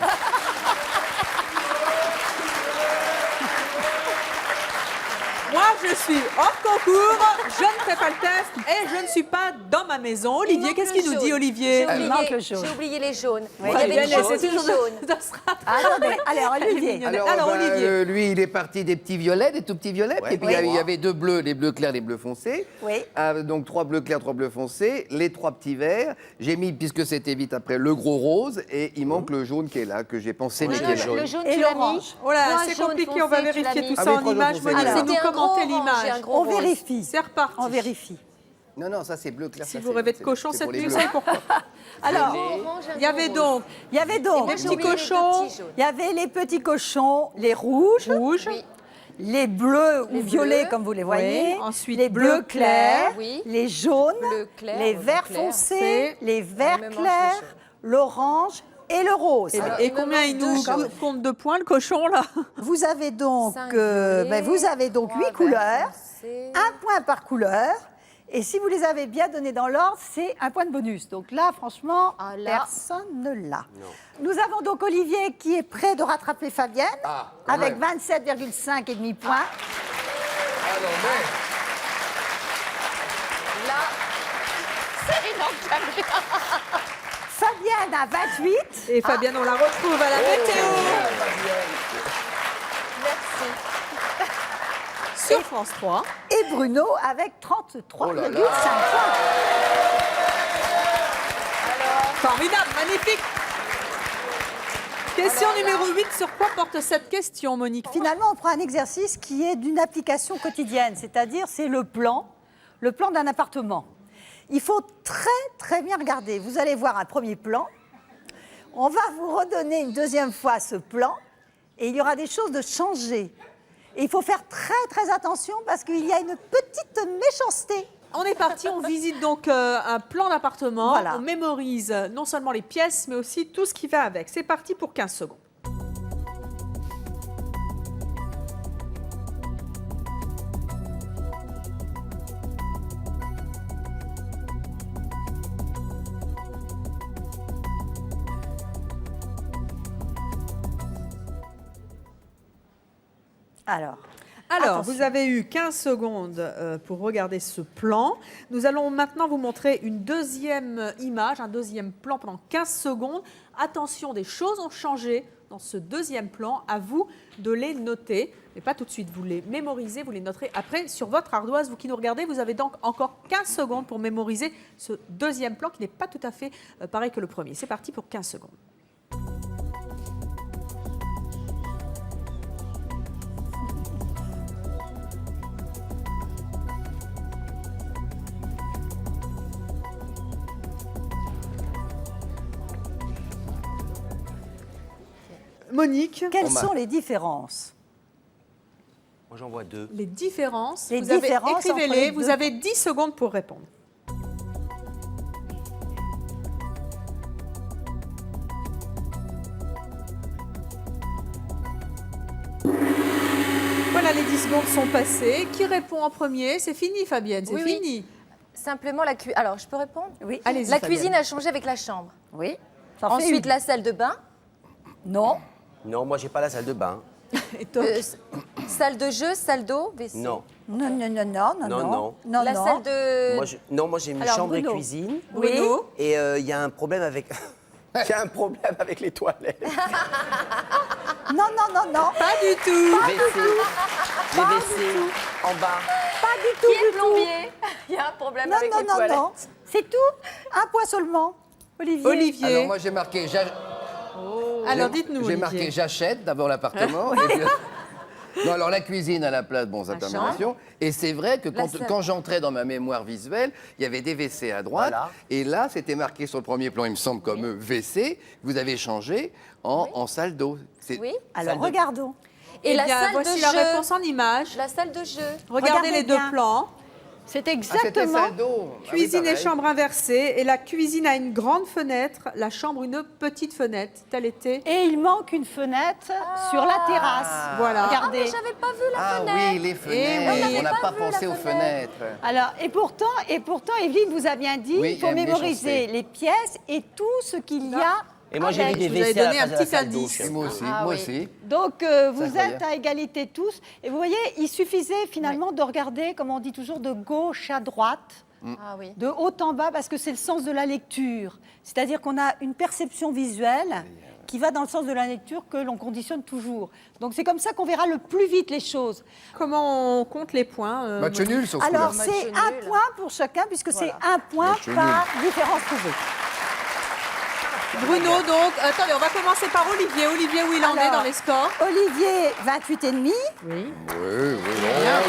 A: Moi, je suis hors concours, je ne fais pas le test et je ne suis pas dans ma maison.
C: Il
A: Olivier,
C: manque
A: qu'est-ce
C: le
A: qu'il nous
C: jaune.
A: dit, Olivier?
C: J'ai
E: manque le jaune.
C: oublié les jaunes.
E: Oui.
C: Il y avait
A: Fabienne,
C: des
A: elle essaie
C: jaunes
A: toujours
C: jaunes.
A: de se rattraper.
E: Attendez, alors Olivier.
A: mignonne. Alors, Olivier.
D: Lui, il est parti des petits violets, des tout petits violets.
B: Ouais,
D: et puis,
B: oui.
D: il y avait 2 bleus, les bleus clairs, les bleus foncés.
E: Oui.
D: Donc, 3 bleus clairs, 3 bleus foncés. Les 3 petits verts. J'ai mis, puisque c'était vite après, le gros rose. Et il manque le jaune qui est là, que j'ai pensé, mais
B: Oui,
D: qui est
B: le
D: là.
B: jaune.
C: Le jaune,
E: Et
C: tu l'as mis.
E: l'orange.
A: Voilà,
C: Trois
A: c'est
C: jaunes
A: compliqué, on va
C: foncés, tu l'as
A: vérifier
C: mis.
A: tout
D: Ah
A: ça
D: oui,
A: en
D: 3 jaunes
A: images.
D: foncés.
A: Monique,
C: Alors,
A: vous nous
C: c'était un gros
A: commentez
C: orange et un
A: l'image.
C: gros
E: On
C: rose.
E: vérifie.
A: C'est reparti.
E: On vérifie.
D: Non, ça, c'est bleu clair.
A: Si
D: ça,
A: vous
D: c'est-
A: rêvez de
D: c'est-
A: cochon
D: c'est
A: cette
D: pour les
A: nuit, vous
D: bleus.
A: savez pourquoi.
E: Alors,
C: Orange, un
A: Il y avait
C: gros rose.
A: donc
E: il y avait
C: Et
E: donc
C: moi,
A: les
C: j'ai
A: petits
C: oublié les deux
A: cochons.
C: petits jaunes.
E: il y avait les petits cochons, les rouges,
A: rouges,
C: Oui.
E: les bleus ou
C: Les
E: violets
C: bleus.
E: comme vous les voyez,
A: Oui. Ensuite,
E: les
A: bleu
E: bleus clairs,
C: Oui.
E: les jaunes,
C: Bleu clair,
E: les
C: bleu
E: verts
C: clair.
E: foncés, les verts
C: même
E: clairs,
C: manche,
E: l'orange et le rose.
A: Et,
C: Alors,
A: et
C: il me
A: combien il
C: manque
A: nous
C: deux jaunes.
A: compte de points, le cochon, là?
E: Vous avez donc,
C: Cinq violets,
E: vous avez donc 8
C: 3
E: couleurs,
C: verts foncés.
E: un point par couleur. Et si vous les avez bien donnés dans l'ordre, c'est un point de bonus. Donc là, franchement,
C: Ah, là.
E: personne ne l'a. Nous avons donc Olivier qui est prêt de rattraper Fabienne
D: Ah, quand
E: avec
D: même.
E: 27,5 et demi points.
D: Ah non, mais...
C: Là, c'est inentamé.
E: Fabienne à 28.
A: Et Fabienne, on la retrouve à la météo
C: Merci.
A: sur France 3.
E: Et Bruno avec 33,5
D: Oh là là.
E: points.
A: Formidable, magnifique. Question numéro 8, sur quoi porte cette question, Monique?
E: Finalement, on prend un exercice qui est d'une application quotidienne, c'est-à-dire c'est le plan d'un appartement. Il faut très bien regarder. Vous allez voir un premier plan. On va vous redonner une deuxième fois ce plan et il y aura des choses de changées. Et il faut faire très attention parce qu'il y a une petite méchanceté.
A: On est parti, on visite donc un plan d'appartement.
E: Voilà.
A: On mémorise non seulement les pièces, mais aussi tout ce qui va avec. C'est parti pour 15 secondes.
E: Alors,
A: Alors,
E: attention.
A: vous avez eu 15 secondes pour regarder ce plan. Nous allons maintenant vous montrer une deuxième image, un deuxième plan pendant 15 secondes. Attention, des choses ont changé dans ce deuxième plan. À vous de les noter, mais pas tout de suite. Vous les mémorisez, vous les noterez après sur votre ardoise. Vous qui nous regardez, vous avez donc encore 15 secondes pour mémoriser ce deuxième plan qui n'est pas tout à fait pareil que le premier. C'est parti pour 15 secondes. Monique,
E: Quelles sont les différences?
B: Moi, j'en vois 2.
A: les différences,
E: Les
A: vous avez
E: différences entre
A: écrivez-les,
E: les
A: vous
E: deux.
A: avez 10 secondes pour répondre. Voilà, les 10 secondes sont passées. Qui répond en premier? C'est fini, Fabienne, c'est
C: Oui, oui.
A: fini.
C: Simplement la cuisine. Alors, je peux répondre?
E: Oui.
A: Allez-y,
C: La
A: Fabienne.
C: cuisine a changé avec la chambre.
E: Oui. Ça en fait
C: Ensuite,
E: une.
C: la salle de bain.
E: Non.
B: Non, moi, j'ai pas la salle de bain.
A: Et toi
C: Salle de jeu, salle d'eau, WC.
B: Non.
E: Non.
C: La salle de...
B: Moi, j'ai une
E: Alors,
B: chambre et
E: Bruno.
B: cuisine.
A: Bruno?
B: Et il y a un problème avec... Il y a un problème avec les toilettes.
E: Non.
A: Pas du tout.
B: WC. Les WC en bas.
E: Pas du tout.
C: Qui est
E: du
C: plombier? Il y a un problème
E: tout.
C: avec les toilettes.
E: Non. C'est tout. Un point seulement. Olivier.
A: Olivier.
D: Alors moi j'ai marqué,
A: Alors, dites-nous,
D: j'ai
A: Olivier.
D: marqué j'achète d'abord l'appartement. et puis- Non, alors la cuisine à la place, bon, ça
C: La
D: permet
C: chambre.
D: d'ation. Et c'est vrai que
C: La salle.
D: quand j'entrais dans ma mémoire visuelle, il y avait des WC à droite.
B: Voilà.
D: Et là, c'était marqué sur le premier plan, il me semble, comme WC. Vous avez changé en salle d'eau. C'est-
C: Oui.
E: Alors,
B: Salle de-
E: regardons.
C: Et
A: Eh
C: la
A: bien,
C: salle
A: voici
C: de
A: la
C: jeu.
A: réponse en image.
C: La salle de jeu.
A: Regardez
E: Regardez
A: les deux
E: bien.
A: plans.
E: C'est
D: Ah, c'était
E: exactement.
D: salle d'eau. Ah oui,
A: Cuisine et
D: pareil.
A: chambre inversées. Et la cuisine a une grande fenêtre, la chambre une petite fenêtre. Tel était.
E: Et il manque une fenêtre sur la terrasse.
A: Voilà.
E: Regardez.
C: Mais j'avais pas vu la
D: Ah
C: fenêtre.
D: oui, les fenêtres.
A: oui.
D: On n'a pas
C: vu la
D: pensé aux
C: fenêtre.
D: fenêtres.
E: Alors, et pourtant, Evelyne vous a bien dit,
D: Oui,
E: il faut
D: il y a une
E: mémoriser
D: méchanceté.
E: les pièces et tout ce qu'il y a.
B: Et moi, j'ai mis
E: avec.
B: des
A: Je vous avais
B: WC à la
A: donné un
B: place de la
A: petit
B: salle d'eau.
A: indice.
B: chez
D: Et moi aussi,
C: Ah
D: moi
C: oui.
D: aussi.
E: Donc, vous
D: incroyable.
E: êtes à égalité tous. Et vous voyez, il suffisait finalement de regarder, comme on dit toujours, de gauche à droite,
C: Ah oui.
E: de haut en bas, parce que c'est le sens de la lecture. C'est-à-dire qu'on a une perception visuelle qui va dans le sens de la lecture que l'on conditionne toujours. Donc, c'est comme ça qu'on verra le plus vite les choses.
A: Comment on compte les points
D: Match
A: Monique
D: nul sur ce
E: Alors,
D: coup-là.
E: c'est
C: Match
E: un
C: nul.
E: point pour chacun, puisque c'est un point
D: Match
E: par différence trouvée.
A: Bruno, donc, attendez, on va commencer par Olivier. Olivier, où il en est
E: Alors,
A: dans les scores?
E: Olivier, 28,5.
A: Oui.
D: Oui, non.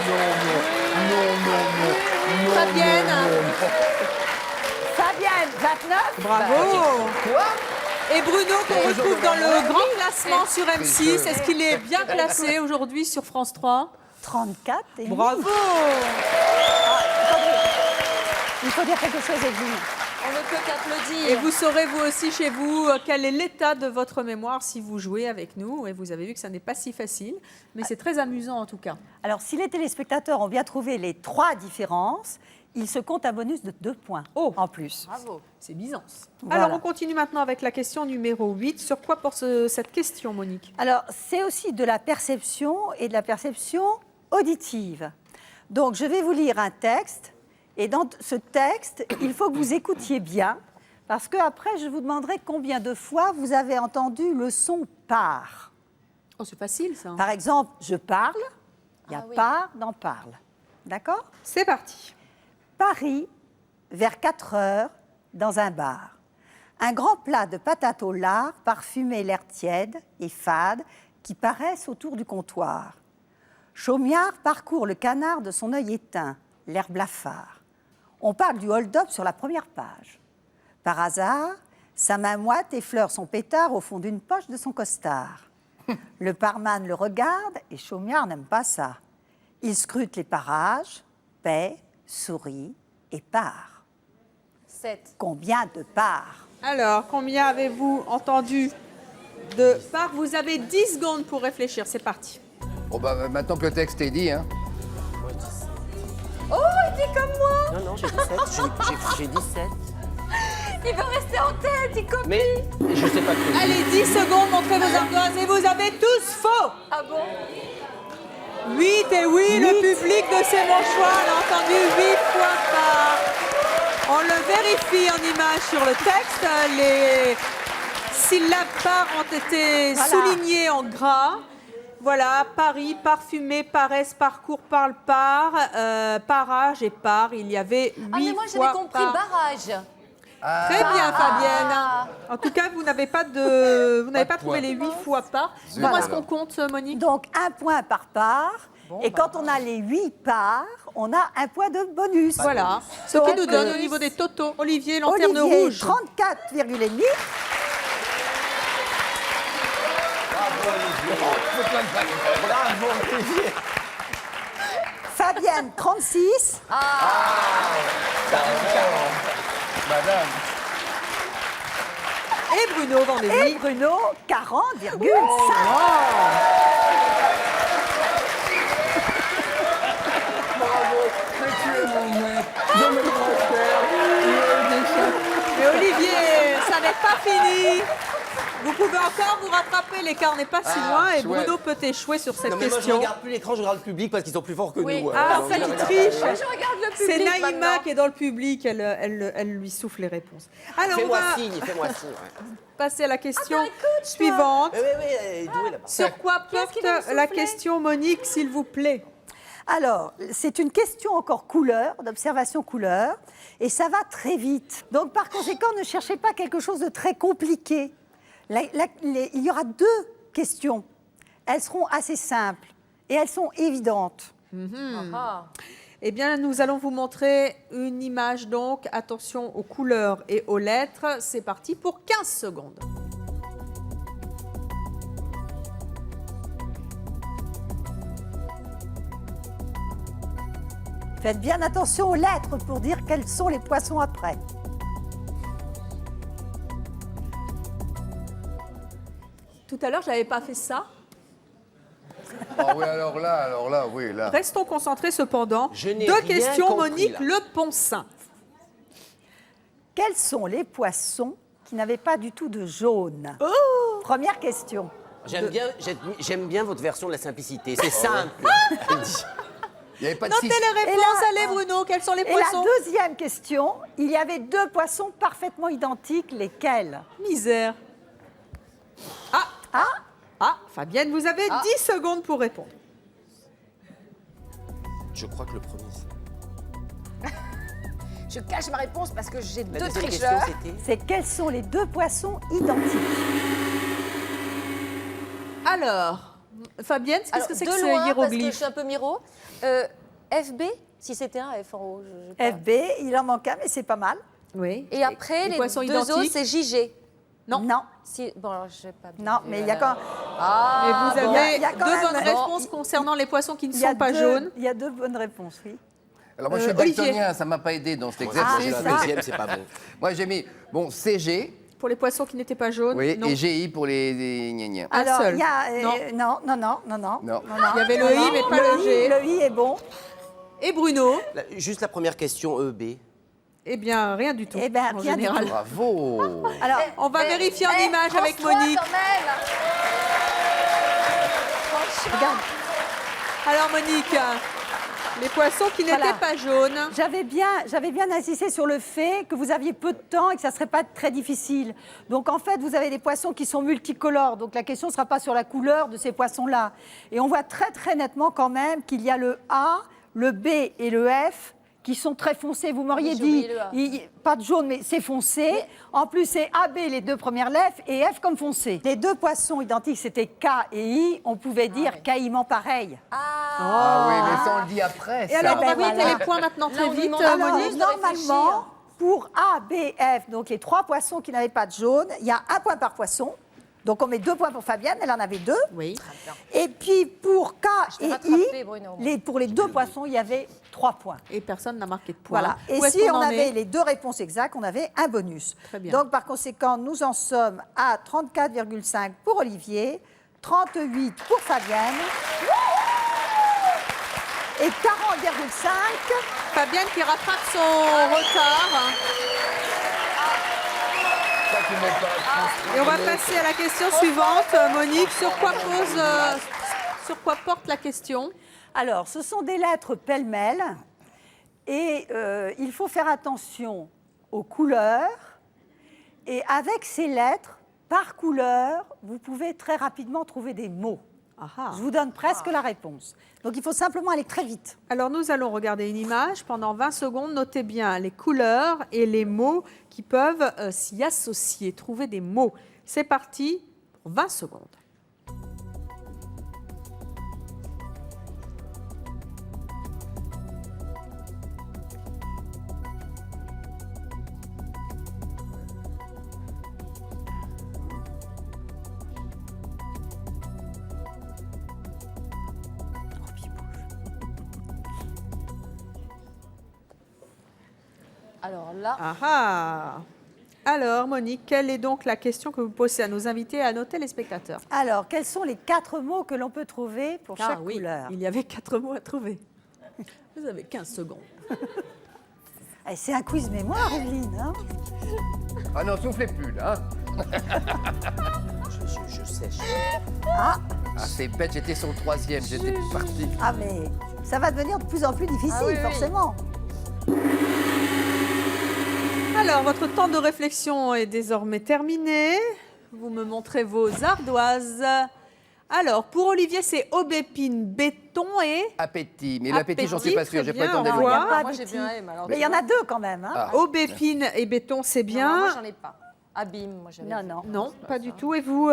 A: Fabienne,
E: Fabienne, 29.
A: bravo. Et Bruno, qu'on retrouve dans le grand classement sur M6.
D: Tricheur.
A: Est-ce qu'il est bien classé aujourd'hui sur France 3?
E: 34. Et demi.
A: Bravo.
E: Il faut dire quelque chose, Evelyne.
C: On ne peut qu'applaudir.
A: Et vous saurez, vous aussi, chez vous, quel est l'état de votre mémoire si vous jouez avec nous. Et vous avez vu que ça n'est pas si facile, mais c'est très amusant en tout cas.
E: Alors, si les téléspectateurs ont bien trouvé les 3 différences, ils se comptent un bonus de 2 points en plus.
C: Bravo.
A: C'est Byzance.
E: Voilà.
A: Alors, on continue maintenant avec la question numéro 8. Sur quoi porte cette question, Monique?
E: Alors, c'est aussi de la perception et de la perception auditive. Donc, je vais vous lire un texte. Et dans ce texte, il faut que vous écoutiez bien, parce qu'après, je vous demanderai combien de fois vous avez entendu le son par.
A: Oh, c'est facile, ça.
E: Par exemple, je parle, il y a
C: Ah oui.
E: par dans parle. D'accord?
A: C'est parti.
E: Paris, vers 4 heures, dans un bar. Un grand plat de patates au lard, parfumé l'air tiède et fade, qui paraissent autour du comptoir. Chaumiard parcourt le canard de son œil éteint, l'air blafard. On parle du hold-up sur la première page. Par hasard, sa main moite effleure son pétard au fond d'une poche de son costard. Le barman le regarde et Chaumiard n'aime pas ça. Il scrute les parages, paie, sourit et part.
C: 7.
E: Combien de parts?
A: Alors, combien avez-vous entendu de parts? Vous avez 10 secondes pour réfléchir. C'est parti.
D: Bon, bah, maintenant que le texte est dit, hein.
B: Moi, 17.
C: Oh, il dit comme moi.
B: Non, j'ai 17. J'ai 17.
C: Il veut rester en tête, il copie.
B: Mais je sais pas plus.
A: Allez, 10 secondes, montrez vos ardoises et vous avez tous faux.
C: Ah bon?
A: 8 et oui, le public de C'est mon choix l'a entendu 8 fois par. On le vérifie en image sur le texte. Les syllabes par ont été soulignées en gras. Voilà, Paris, parfumé, paresse, parcours, parle, part, parage et part. Il y avait 8
C: Ah mais moi
A: fois
C: j'avais compris
A: par.
C: barrage.
A: Très bien, Fabienne. En tout cas, vous n'avez pas trouvé
D: point.
A: les 8 fois par.
D: Zut,
A: Comment est-ce
D: alors.
A: qu'on compte, Monique?
E: Donc, un point par part. Et quand on a les 8 parts, on a un point de bonus.
A: Voilà. Ce
E: Donc,
A: qui nous donne au niveau des totaux. Olivier, lanterne
E: Olivier,
A: rouge.
E: 34,5.
B: Bravo, Olivier.
E: Fabienne, 36.
D: Madame.
A: Et Bruno
E: Et
A: Vandévy.
E: Bruno, 40,5.
A: Mais Olivier, ça n'est pas fini. Vous pouvez encore vous rattraper, l'écart n'est pas si loin et
D: chouette.
A: Bruno peut échouer sur cette
B: Non, mais moi, je
A: question.
B: regarde plus l'écran, je regarde le public parce qu'ils sont plus forts que
C: Oui.
B: nous.
A: Ah,
B: Donc,
A: ça
B: je
A: qui
B: regarde-
A: triche.
C: Moi, je regarde le public
A: C'est Naïma
C: maintenant.
A: qui est dans le public, elle lui souffle les réponses. Alors, on
B: Fais-moi
A: va
B: signe, fais-moi signe. Ouais.
A: passer à la question
C: Attends, écoute,
A: suivante.
B: Oui, elle est douée là-bas.
A: Sur quoi porte
C: qui va me
A: la
C: souffler
A: question, Monique, s'il vous plaît?
E: Alors, c'est une question encore couleur, d'observation couleur, et ça va très vite. Donc, par conséquent, ne cherchez pas quelque chose de très compliqué. Il y aura 2 questions. Elles seront assez simples et elles sont évidentes.
C: Ah.
A: Eh bien, nous allons vous montrer une image, donc. Attention aux couleurs et aux lettres. C'est parti pour 15 secondes.
E: Faites bien attention aux lettres pour dire quels sont les poissons après.
A: Tout à l'heure, je n'avais pas fait ça.
D: Ah oui, alors là, oui, là.
A: Restons concentrés cependant.
B: Je n'ai
A: 2
B: rien
A: questions,
B: compris,
A: Monique
B: là.
A: Le Poncin.
E: Quels sont les poissons qui n'avaient pas du tout de jaune? Première question.
B: J'aime bien votre version de la simplicité. C'est simple.
D: Il n'y avait pas de
A: Notez
D: six.
A: les réponses,
E: là-
A: allez Bruno, quels sont les
E: Et
A: poissons?
E: la deuxième question, il y avait 2 poissons parfaitement identiques, lesquels?
A: Misère. Ah, Fabienne, vous avez 10 secondes pour répondre.
B: Je crois que le premier.
C: Je cache ma réponse parce que j'ai
B: La
C: 2
B: deuxième question,
C: tricheurs.
B: c'était.
E: C'est quels sont les 2 poissons identiques?
A: Alors, Fabienne, qu'est-ce
C: Alors,
A: que c'est
C: de
A: que ce
C: loin, parce que je
A: hiéroglyphe?
C: suis un peu miro. FB, si c'était un F en haut. je sais pas.
E: FB, il en manque un, mais c'est pas mal.
A: Oui.
C: Et après, les
A: poissons
C: 2 autres,
A: identiques.
C: c'est JG.
A: Non.
E: Non,
C: Si, bon, alors, je sais pas.
E: non, mais il y a quand
A: Mais vous
E: bon.
A: avez
E: Il y a quand
A: 2
E: même-
A: bonnes
E: bon,
A: réponses concernant les poissons qui ne
E: il y a
A: sont pas
E: 2
A: jaunes.
E: Il y a 2 bonnes réponses, oui.
D: Alors moi, je suis
A: Olivier.
D: daltonien, ça ne m'a pas aidé dans cet
B: Moi,
D: exercice.
B: la deuxième, c'est pas bon.
D: Moi, j'ai mis, bon, CG,
A: Pour les poissons qui n'étaient pas jaunes,
D: oui,
A: non.
D: et GI pour les gna gna.
A: Un
E: Alors,
A: seul.
E: il y a
A: Non.
E: non.
D: Non.
A: Il y avait le I, mais pas le G.
E: Le I est bon.
A: Et Bruno,
B: Juste la première question, EB.
A: eh bien, rien du tout,
E: Eh ben,
A: en
E: rien du
A: général.
D: Bravo.
E: Alors,
A: On va vérifier en image
C: France
A: avec
C: 3
A: Monique.
C: quand même. Franchement.
E: regarde,
A: Alors, Monique, les poissons qui n'étaient
E: Voilà.
A: pas jaunes.
E: j'avais bien insisté sur le fait que vous aviez peu de temps et que ça ne serait pas très difficile. Donc, en fait, vous avez des poissons qui sont multicolores. Donc, la question ne sera pas sur la couleur de ces poissons-là. Et on voit très, très nettement quand même qu'il y a le A, le B et le F qui sont très foncés. Vous m'auriez
C: Oui, j'ai
E: dit,
C: oublié le A.
E: pas de jaune, mais c'est foncé. En plus, c'est AB, les deux premières lettres, et F comme foncé. Les deux poissons identiques, c'était K et I. On pouvait dire
C: ouais.
E: caïman pareil.
D: Ah oui, mais ça, on le dit après,
A: Et
D: ça.
A: alors, on va
E: ben
A: vite
E: voilà.
A: les points maintenant
C: Là,
A: très
C: on nous
A: vite,
C: demande
E: Alors,
A: Monique.
C: de
E: normalement,
C: réfléchir.
E: pour A, B, F, donc les trois poissons qui n'avaient pas de jaune, il y a un point par poisson. Donc on met 2 points pour Fabienne, elle en avait 2.
A: Oui.
E: Et puis pour K
C: t'ai
E: et
C: rattrapé,
E: I,
C: Bruno.
E: pour les 2 poissons, il y avait 3 points.
A: Et personne n'a marqué de points.
E: Voilà. Et
A: Où est-ce
E: si
A: qu'on
E: on
A: en
E: avait
A: est
E: les 2 réponses exactes, on avait un bonus.
A: Très bien.
E: Donc par conséquent, nous en sommes à 34,5 pour Olivier, 38 pour Fabienne et 40,5.
A: Fabienne qui rattrape son retard.
D: Ça, tu mets pas-
A: Et on va passer à la question suivante. Monique, sur quoi porte la question?
E: Alors, ce sont des lettres pêle-mêle et il faut faire attention aux couleurs. Et avec ces lettres, par couleur, vous pouvez très rapidement trouver des mots.
A: Ah ah.
E: Je vous donne presque la réponse. Donc, il faut simplement aller très vite.
A: Alors nous allons regarder une image pendant 20 secondes. Notez bien les couleurs et les mots qui peuvent s'y associer. Trouver des mots. C'est parti pour 20 secondes.
C: Alors là,
A: Ah ah. Alors Monique, quelle est donc la question que vous posez à nos invités et à nos téléspectateurs?
E: Alors, quels sont les 4 mots que l'on peut trouver pour
A: Ah
E: chaque
A: oui,
E: couleur?
A: il y avait 4 mots à trouver. Vous avez 15 secondes.
E: Eh, c'est un quiz mémoire, Evelyne. Hein.
D: Ah non, soufflez plus, là.
B: Je sèche.
E: Ah,
D: Ah, c'est bête, j'étais sur le 3e, j'étais parti.
E: ah, mais ça va devenir de plus en plus difficile,
C: Ah oui, oui.
E: forcément.
A: Alors, votre temps de réflexion est désormais terminé. Vous me montrez vos ardoises. Alors, pour Olivier, c'est aubépine, béton et...
D: Appétit, mais l'appétit, j'en suis
A: Appétit,
D: pas sûr, j'ai
A: très
D: pas le temps
A: bien,
D: de
A: on voit.
D: découvrir.
E: pas
C: moi
E: de
C: j'ai
E: petits.
C: bien M. Alors,
E: Mais il y en a 2 quand même. Hein.
D: Ah.
A: Aubépine et béton, c'est
C: Non,
A: bien.
C: moi j'en ai pas. Abîme, moi j'avais.
E: Non, non.
A: Non, pas du tout. Et vous,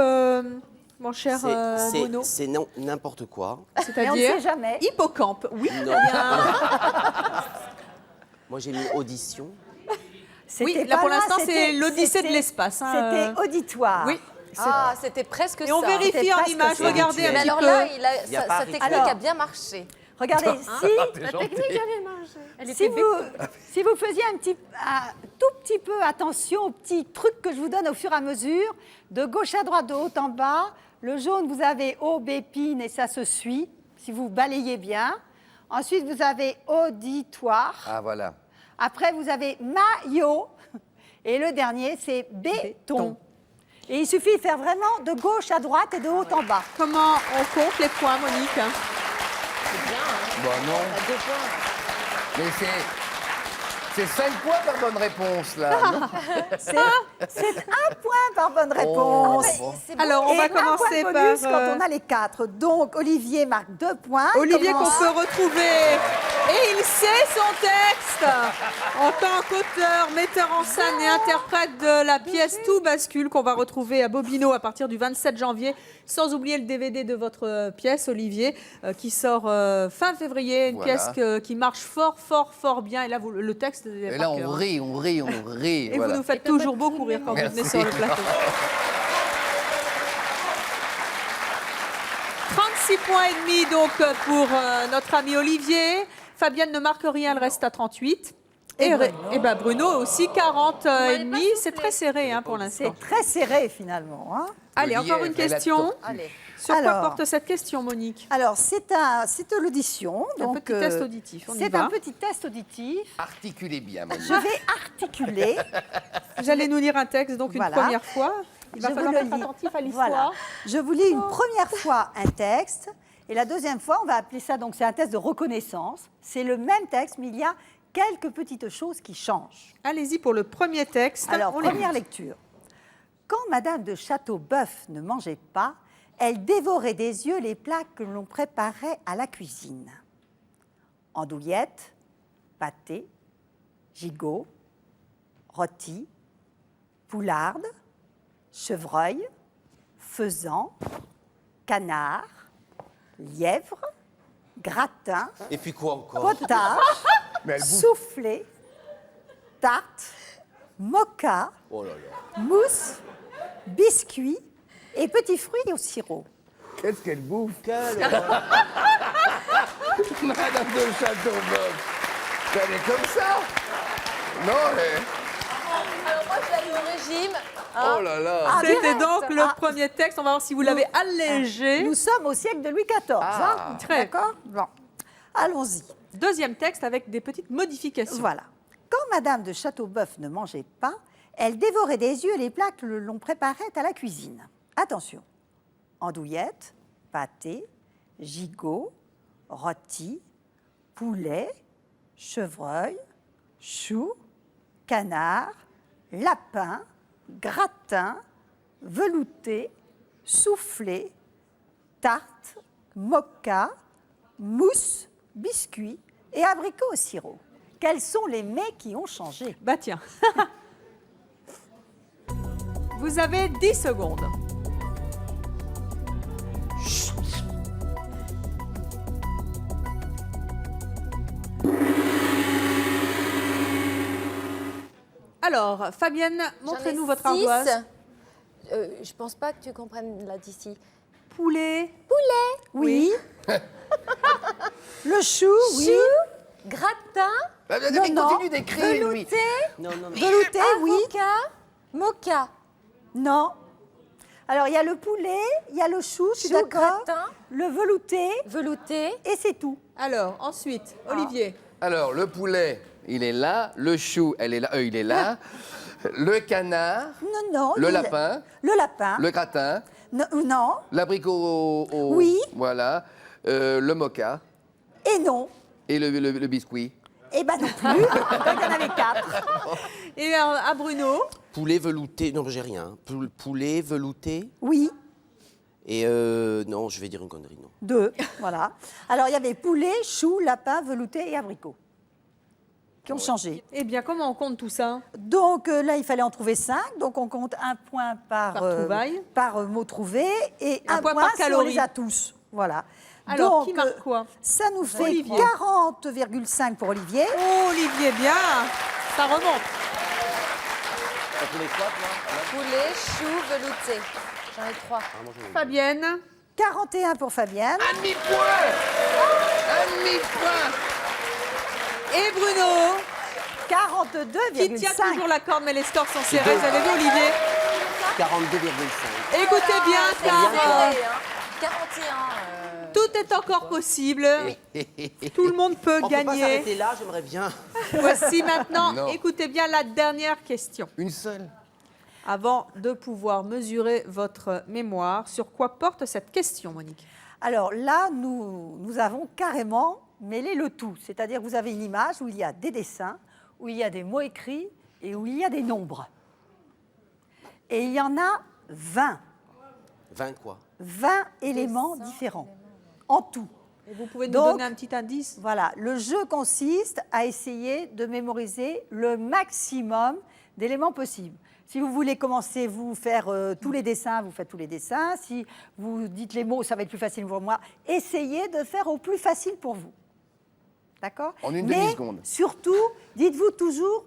A: mon cher Bruno?
B: C'est n'importe quoi.
E: Mais on ne
A: C'est-à-dire
E: sait jamais.
A: hippocampe, oui.
B: Non. Moi, j'ai mis audition.
A: Oui,
E: C'était
A: là
E: pas
A: pour l'instant,
E: c'était-
A: c'est l'Odyssée de
E: c'était-
A: l'espace. hein,
E: C'était auditoire.
A: Oui.
C: Ah, c'était presque
A: Et
C: ça.
A: on vérifie
E: C'était
A: en
E: presque
A: image.
E: ça.
A: Regardez un
C: Mais
A: petit
C: alors
A: peu.
C: là,
B: Il y a
C: sa
B: pas
C: technique
E: Alors-
C: a bien marché.
E: Regardez,
D: T'es gentil.
E: si vous faisiez un tout petit peu attention aux petits trucs que je vous donne au fur et à mesure, de gauche à droite, de haut en bas, le jaune, vous avez aubépine et ça se suit, si vous balayez bien. Ensuite, vous avez auditoire.
D: Ah, voilà.
E: Après, vous avez maillot. Et le dernier, c'est béton. Et il suffit de faire vraiment de gauche à droite et de haut en bas.
A: Comment on compte les points, Monique?
D: Bon, non. Mais c'est 5 points par bonne réponse, là. non
E: C'est 1 point par bonne réponse.
D: bon.
C: C'est bon.
A: Alors, on
E: Et
A: va
E: un
A: commencer
E: point
A: par
E: bonus quand on a les 4. Donc, Olivier marque 2 points.
A: Olivier qu'on
E: Commence.
A: peut retrouver. Et il sait son texte en tant qu'auteur, metteur en scène et interprète de la pièce Tout bascule qu'on va retrouver à Bobino à partir du 27 janvier. Sans oublier le DVD de votre pièce, Olivier, qui sort fin février. Une
D: Voilà.
A: pièce qui marche fort, fort, fort bien. Et là, le texte est
D: Et
A: par
D: là,
A: cœur.
D: on rit.
A: Et
D: voilà.
A: vous nous faites toujours beaucoup rire quand vous venez
D: Merci.
A: sur le plateau. 36 points et demi donc pour notre ami Olivier. Fabienne ne marque rien, elle reste à 38. Et Bruno aussi 40 et demi. C'est très serré hein, pour l'instant.
E: C'est très serré finalement. Hein.
A: Allez,
D: Olivier,
A: encore une
D: elle fait la
A: question.
D: tortue.
C: Allez.
A: Sur quoi
E: Alors.
A: porte cette question, Monique?
E: Alors, c'est de l'audition.
A: Un
E: donc,
A: petit test auditif, on y
E: C'est
A: va.
E: un petit test auditif.
D: Articulez bien, Monique.
E: Je vais articuler.
A: Vous allez nous lire un texte donc une
E: Voilà.
A: première fois. Il va
E: Je
A: falloir
E: vous le
A: être
E: lis.
A: attentif à l'histoire.
E: Voilà. Je vous lis une première fois un texte et la deuxième fois, on va appeler ça, donc c'est un test de reconnaissance. C'est le même texte, mais il y a quelques petites choses qui changent.
A: Allez-y pour le premier texte.
E: Alors,
A: On l'écoute.
E: première lecture. Quand Madame de Châteauboeuf ne mangeait pas, elle dévorait des yeux les plats que l'on préparait à la cuisine. Andouillette, pâté, gigot, rôti, poularde, chevreuil, faisan, canard, lièvre, gratin,
B: Et puis quoi encore?
E: potage, soufflé, tarte, moka,
B: Oh là là.
E: mousse, biscuit et petits fruits au sirop.
D: Qu'est-ce qu'elle bouffe
B: Quelle
D: Madame de Châteauboeuf, elle est comme ça. Non, elle...
C: Alors moi, je l'ai au régime.
D: Oh là là.
E: Ah,
A: C'était
E: direct.
A: donc le premier texte. On va voir si vous l'avez allégé.
E: Nous sommes au siècle de Louis XIV.
D: Ah.
A: Très.
E: D'accord. Bon. Allons-y.
A: Deuxième texte avec des petites modifications.
E: Voilà. Quand Madame de Châteauboeuf ne mangeait pas, elle dévorait des yeux les plats que l'on préparait à la cuisine. Attention. Andouillette, pâté, gigot, rôti, poulet, chevreuil, chou, canard, lapin, gratin, velouté, soufflé, tarte, moka, mousse, biscuit et abricot au sirop. Quels sont les mets qui ont changé?
A: Bah tiens. Vous avez 10 secondes. Alors, Fabienne, montrez-nous votre ardoise.
C: Je pense pas que tu comprennes là d'ici.
A: Poulet.
E: Oui. Le chou, oui.
C: Chou, gratin,
D: Mais
E: non.
D: continue d'écrire, lui.
C: velouté,
B: Non, non, non.
E: Velouté, oui.
C: moka.
E: Non. Alors, il y a le poulet, il y a le chou, je suis
C: Chou,
E: d'accord.
C: gratin,
E: Le velouté,
C: velouté.
E: et c'est tout.
A: Alors, ensuite, Olivier.
D: Alors, le poulet, il est là. Le chou, elle est là. Il est là. Le canard,
E: Non, non.
D: le lapin,
E: Le lapin.
D: le gratin,
E: Non, non.
D: l'abricot
E: Oui.
D: Voilà. Le moka
E: Et non.
D: et le biscuit.
E: Eh ben non plus. Donc, il y en avait 4.
A: Et à Bruno.
B: Poulet velouté. Non, j'ai rien. Poulet velouté.
E: Oui.
B: Et non, je vais dire une connerie, non.
E: 2. Voilà. Alors, il y avait poulet, chou, lapin, velouté et abricot qui ont changé.
A: Eh bien, comment on compte tout ça?
E: Donc là, il fallait en trouver 5. Donc on compte un point par
A: trouvaille.
E: par mot trouvé et
A: Un
E: un
A: point
E: point
A: par
E: si on
A: calorie.
E: les a tous. Voilà.
A: Alors,
E: Donc,
A: qui marque quoi?
E: ça nous fait
A: Olivier.
E: 40,5 pour Olivier.
A: Oh, Olivier, bien. Ça remonte.
B: T'as tous les quoi, toi?
C: Poulet, chou, velouté. J'en ai 3.
A: Fabienne.
E: 41 pour Fabienne.
D: Un demi-point. Un demi-point.
A: Et Bruno. Qui tient
E: 42,5.
A: toujours la corde, mais les scores sont serrés. Vous avez vu, Olivier?
B: 42,5.
A: Écoutez bien, car
C: Serré, hein. 41.
A: tout est encore possible. Tout le monde peut
B: On peut pas
A: gagner.
B: s'arrêter là, j'aimerais bien.
A: Voici maintenant,
D: Non.
A: écoutez bien la dernière question.
D: Une seule.
A: Avant de pouvoir mesurer votre mémoire, sur quoi porte cette question, Monique?
E: Alors là, nous avons carrément mêlé le tout. C'est-à-dire que vous avez une image où il y a des dessins, où il y a des mots écrits et où il y a des nombres. Et il y en a 20.
B: 20 quoi?
E: 20 éléments différents, en tout.
A: Et vous pouvez nous
E: Donc,
A: donner un petit indice?
E: Voilà, le jeu consiste à essayer de mémoriser le maximum d'éléments possibles. Si vous voulez commencer, vous faire tous les dessins, vous faites tous les dessins. Si vous dites les mots, ça va être plus facile pour moi. Essayez de faire au plus facile pour vous. D'accord?
D: En une
E: Mais
D: demi-seconde.
E: surtout, dites-vous toujours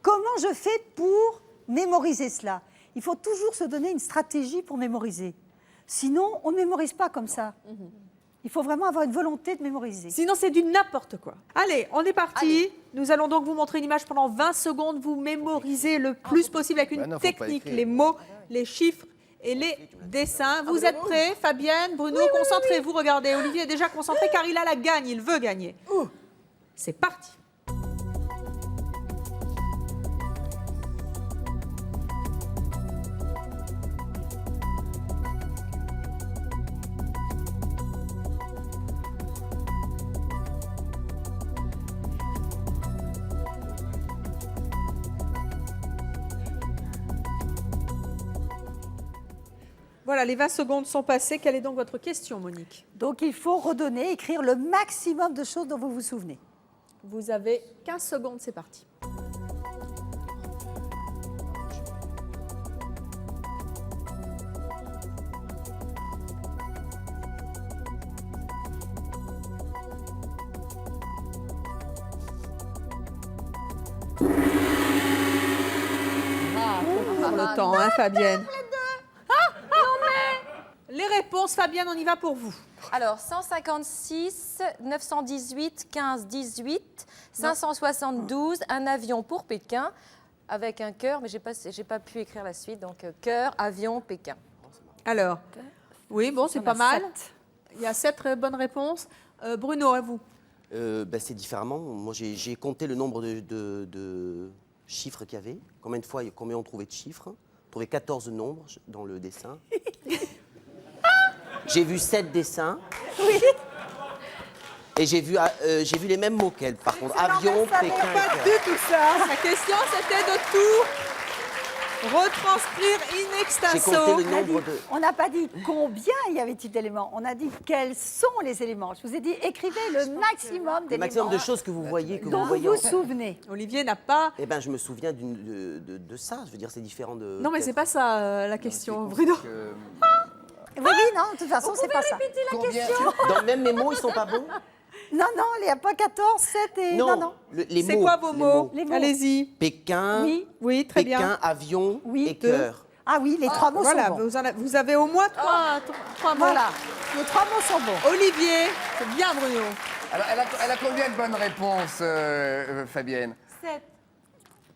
E: comment je fais pour mémoriser cela. Il faut toujours se donner une stratégie pour mémoriser. Sinon, on ne mémorise pas comme ça. Il faut vraiment avoir une volonté de mémoriser.
A: Sinon, c'est du n'importe quoi. Allez, on est parti. Nous allons donc vous montrer une image pendant 20 secondes. Vous mémorisez le plus possible avec une
D: Bah non, faut pas
A: technique,
D: écrire.
A: les mots, les chiffres et les dessins. Vous êtes prêts, Fabienne, Bruno? Concentrez-vous. Regardez, Olivier est déjà concentré car il a la gagne. Il veut gagner. C'est parti. Voilà, les 20 secondes sont passées. Quelle est donc votre question, Monique?
E: Donc il faut redonner, écrire le maximum de choses dont vous vous souvenez.
A: Vous avez 15 secondes, c'est parti. Le temps, hein, Fabienne. Les réponses, Fabienne, on y va pour vous.
C: Alors, 156, 918, 15, 18, 572, un avion pour Pékin, avec un cœur, mais j'ai pas pu écrire la suite, donc cœur, avion, Pékin.
A: Alors, oui, bon, c'est pas mal. Il y a 7 bonnes réponses. Bruno, à vous.
B: C'est différemment. Moi, j'ai compté le nombre de chiffres qu'il y avait. Combien on trouvait de chiffres? On trouvait 14 nombres dans le dessin. J'ai vu 7 dessins.
E: Oui.
B: Et j'ai vu les mêmes mots qu'elle. Par contre, avion, Pékin.
A: Pas
B: et
A: du tout ça. La question, c'était de tout retranscrire in
B: J'ai
A: extenso.
B: compté le nombre de...
E: On n'a pas dit combien il y avait-il d'éléments, on a dit quels sont les éléments. Je vous ai dit écrivez le maximum d'éléments.
B: Le maximum de choses que vous voyez, que
E: dont
B: vous
E: vous
B: voyez.
E: vous souvenez.
A: Olivier n'a pas...
B: Eh ben, je me souviens de ça. Je veux dire, c'est différent de...
A: Non, mais c'est pas ça la question, Bruno.
E: Oui, non, de toute façon, c'est pas ça.
B: Dans le même mémo, ils sont pas bons?
E: Non, non, il n'y a pas 14, 7 et... Non.
B: Les
A: C'est
B: mots.
A: quoi vos mots?
E: Les mots.
A: Allez-y.
B: Pékin,
A: Oui, très
B: Pékin,
A: bien.
B: avion
E: Oui,
B: et
E: deux.
B: cœur.
E: Ah oui, les 3 mots
A: Voilà,
E: sont bons.
A: vous avez au moins 3 mots.
E: Voilà, les 3 mots sont bons.
A: Olivier, c'est bien Bruno.
D: Alors, elle a combien de bonnes réponses, Fabienne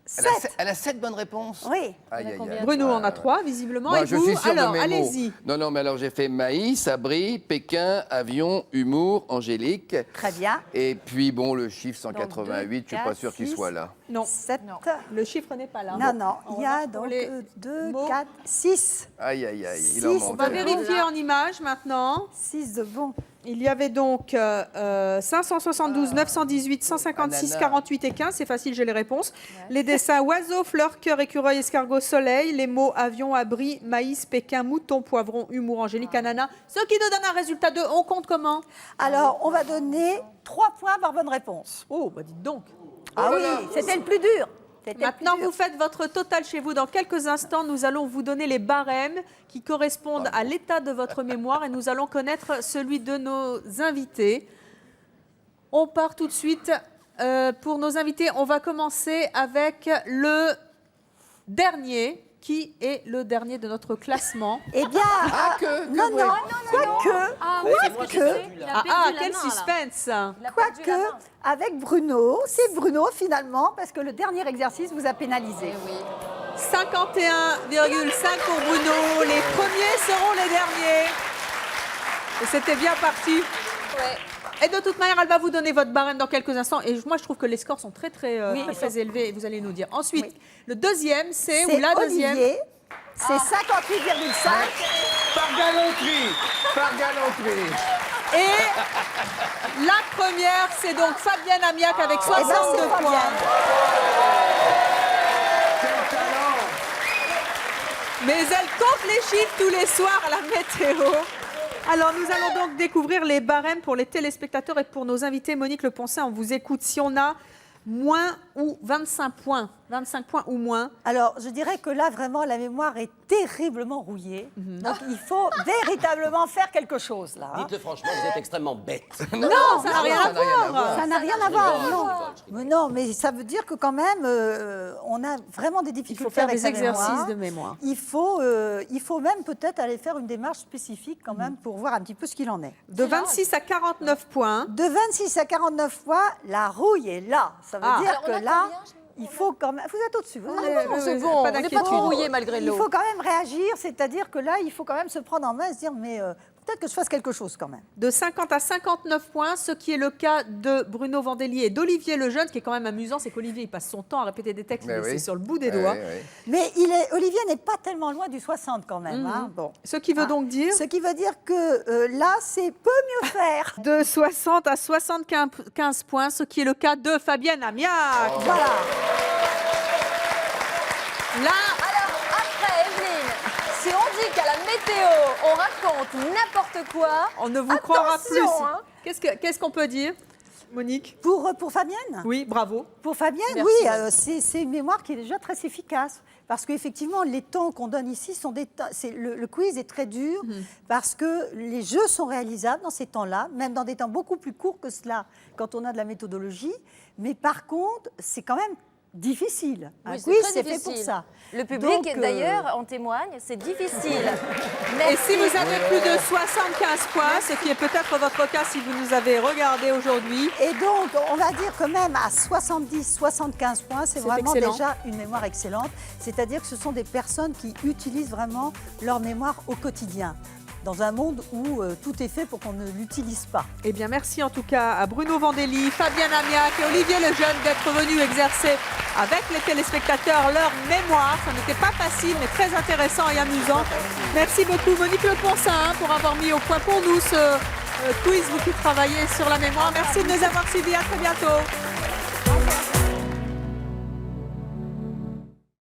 C: 7.
D: Elle a 7 bonnes réponses.
E: Oui.
D: Aïe, aïe, aïe.
A: Bruno en a 3, visiblement.
D: Moi,
A: et
D: je
A: vous,
D: suis sûr
A: alors,
D: de mes
A: allez-y.
D: mots. Non, mais alors j'ai fait maïs, abri, Pékin, avion, humour, Angélique.
E: Très bien.
D: Et puis, bon, le chiffre 188, je suis pas
E: 4,
D: sûr qu'il
E: 6,
D: soit là.
A: Non,
E: 7.
A: le chiffre n'est pas là.
E: Non, non,
A: On
E: il y
A: va
E: a
A: pour
E: donc
A: les
E: 2,
A: mots.
E: 4, 6.
D: Aïe, aïe, aïe, il
E: Six.
D: en
A: On
D: manque.
A: va vérifier en image maintenant.
E: 6 de bons.
A: Il y avait donc 572, 918, 156,
D: Ananas.
A: 48 et 15. C'est facile, j'ai les réponses. Les dessins oiseau, fleur, cœur, écureuil, escargot, soleil. Les mots avion, abri, maïs, Pékin, mouton, poivron, humour, Angélique, ananas. Ce qui nous donne un résultat de... On compte comment?
E: Alors, on va donner 3 points par bonne réponse.
A: Oh, bah dites donc.
E: Ah oui, c'était le plus dur. C'était le
A: Maintenant,
E: plus dur.
A: vous faites votre total chez vous. Dans quelques instants, nous allons vous donner les barèmes qui correspondent à l'état de votre mémoire et nous allons connaître celui de nos invités. On part tout de suite pour nos invités. On va commencer avec le dernier. Qui est le dernier de notre classement?
E: Eh bien, non, quoique,
A: Quel suspense!
E: quoique, avec Bruno, c'est Bruno finalement, parce que le dernier exercice vous a pénalisé.
A: 51,5 pour Bruno. Les premiers seront les derniers. Et c'était bien parti.
C: Ouais.
A: Et de toute manière, elle va vous donner votre barème dans quelques instants. Et moi, je trouve que les scores sont très
E: ils sont-
A: élevés. Et vous allez nous dire. Ensuite, le deuxième, c'est
E: C'est
A: ou la deuxième.
E: Olivier, c'est 58,5.
D: Par galanterie. Par galanterie.
A: Et la première, c'est donc Fabienne Amiac avec
E: Eh ben,
A: 62
E: c'est
A: points.
E: Fabienne.
D: Quel talent.
A: Mais elle compte les chiffres tous les soirs à la météo. Alors, nous allons donc découvrir les barèmes pour les téléspectateurs et pour nos invités. Monique Le Poncet, on vous écoute. Si on a moins ou 25 points ou moins,
E: Alors, je dirais que là, vraiment, la mémoire est terriblement rouillée. Donc, il faut véritablement faire quelque chose, là. hein.
B: Dites-le franchement, vous êtes extrêmement bête.
A: non, ça n'a rien à voir.
E: Ça n'a rien à voir, non. Mais non, mais ça veut dire que quand même, on a vraiment des
A: Il
E: difficultés
A: faut faire
E: avec
A: des
E: sa
A: exercices
E: mémoire.
A: de mémoire.
E: Il faut même peut-être aller faire une démarche spécifique quand même pour voir un petit peu ce qu'il en est.
A: De 26 à 49 points.
E: De 26 à 49 fois, la rouille est là. Ça veut dire
C: Alors, on a
E: que là,
C: combien
E: il faut quand même... Vous êtes au-dessus. Vous êtes
A: oui,
C: C'est
A: oui,
C: bon,
A: pas
C: on n'est
A: d'inquiétude.
C: pas trop rouillé malgré
E: Il
C: l'eau.
E: faut quand même réagir, c'est-à-dire que là, il faut quand même se prendre en main et se dire, mais peut-être que je fasse quelque chose quand même.
A: De 50 à 59 points, ce qui est le cas de Bruno Vandelier et d'Olivier Lejeune. Ce qui est quand même amusant, c'est qu'Olivier il passe son temps à répéter des textes, mais
D: oui.
A: c'est sur le bout des doigts.
D: Oui, oui.
E: Mais Olivier n'est pas tellement loin du 60 quand même. hein. Bon.
A: Ce qui veut donc dire
E: Ce qui veut dire que là, c'est peu mieux faire.
A: de 60 à 75 points, ce qui est le cas de Fabienne Amiac.
E: Voilà.
A: Là,
C: Alors, après, Evelyne, si on dit qu'à la météo, on raconte n'importe quoi,
A: on ne vous croira plus.
C: Attention, hein.
A: Qu'est-ce qu'on peut dire? Monique?
E: Pour Fabienne?
A: Oui, bravo.
E: Pour Fabienne,
C: Merci,
E: oui,
C: Marie.
E: c'est une mémoire qui est déjà très efficace. Parce qu'effectivement, les temps qu'on donne ici sont des temps. Le quiz est très dur parce que les jeux sont réalisables dans ces temps-là, même dans des temps beaucoup plus courts que cela, quand on a de la méthodologie. Mais par contre, c'est quand même difficile. Un quiz, c'est fait pour ça.
C: Le public, d'ailleurs, en témoigne, c'est difficile.
A: Et si vous avez plus de 75 points, ce qui est peut-être votre cas si vous nous avez regardé aujourd'hui.
E: Et donc, on va dire que même à 70-75 points, c'est vraiment
A: excellent.
E: déjà une mémoire excellente. C'est-à-dire que ce sont des personnes qui utilisent vraiment leur mémoire au quotidien, dans un monde où tout est fait pour qu'on ne l'utilise pas.
A: Eh bien, merci en tout cas à Bruno Vandelli, Fabienne Amiac et Olivier Lejeune d'être venus exercer avec les téléspectateurs leur mémoire. Ça n'était pas facile, mais très intéressant et amusant. Merci beaucoup Monique Leponcin pour avoir mis au point pour nous ce quiz, vous qui travaillez sur la mémoire. Merci de nous avoir suivis. À très bientôt.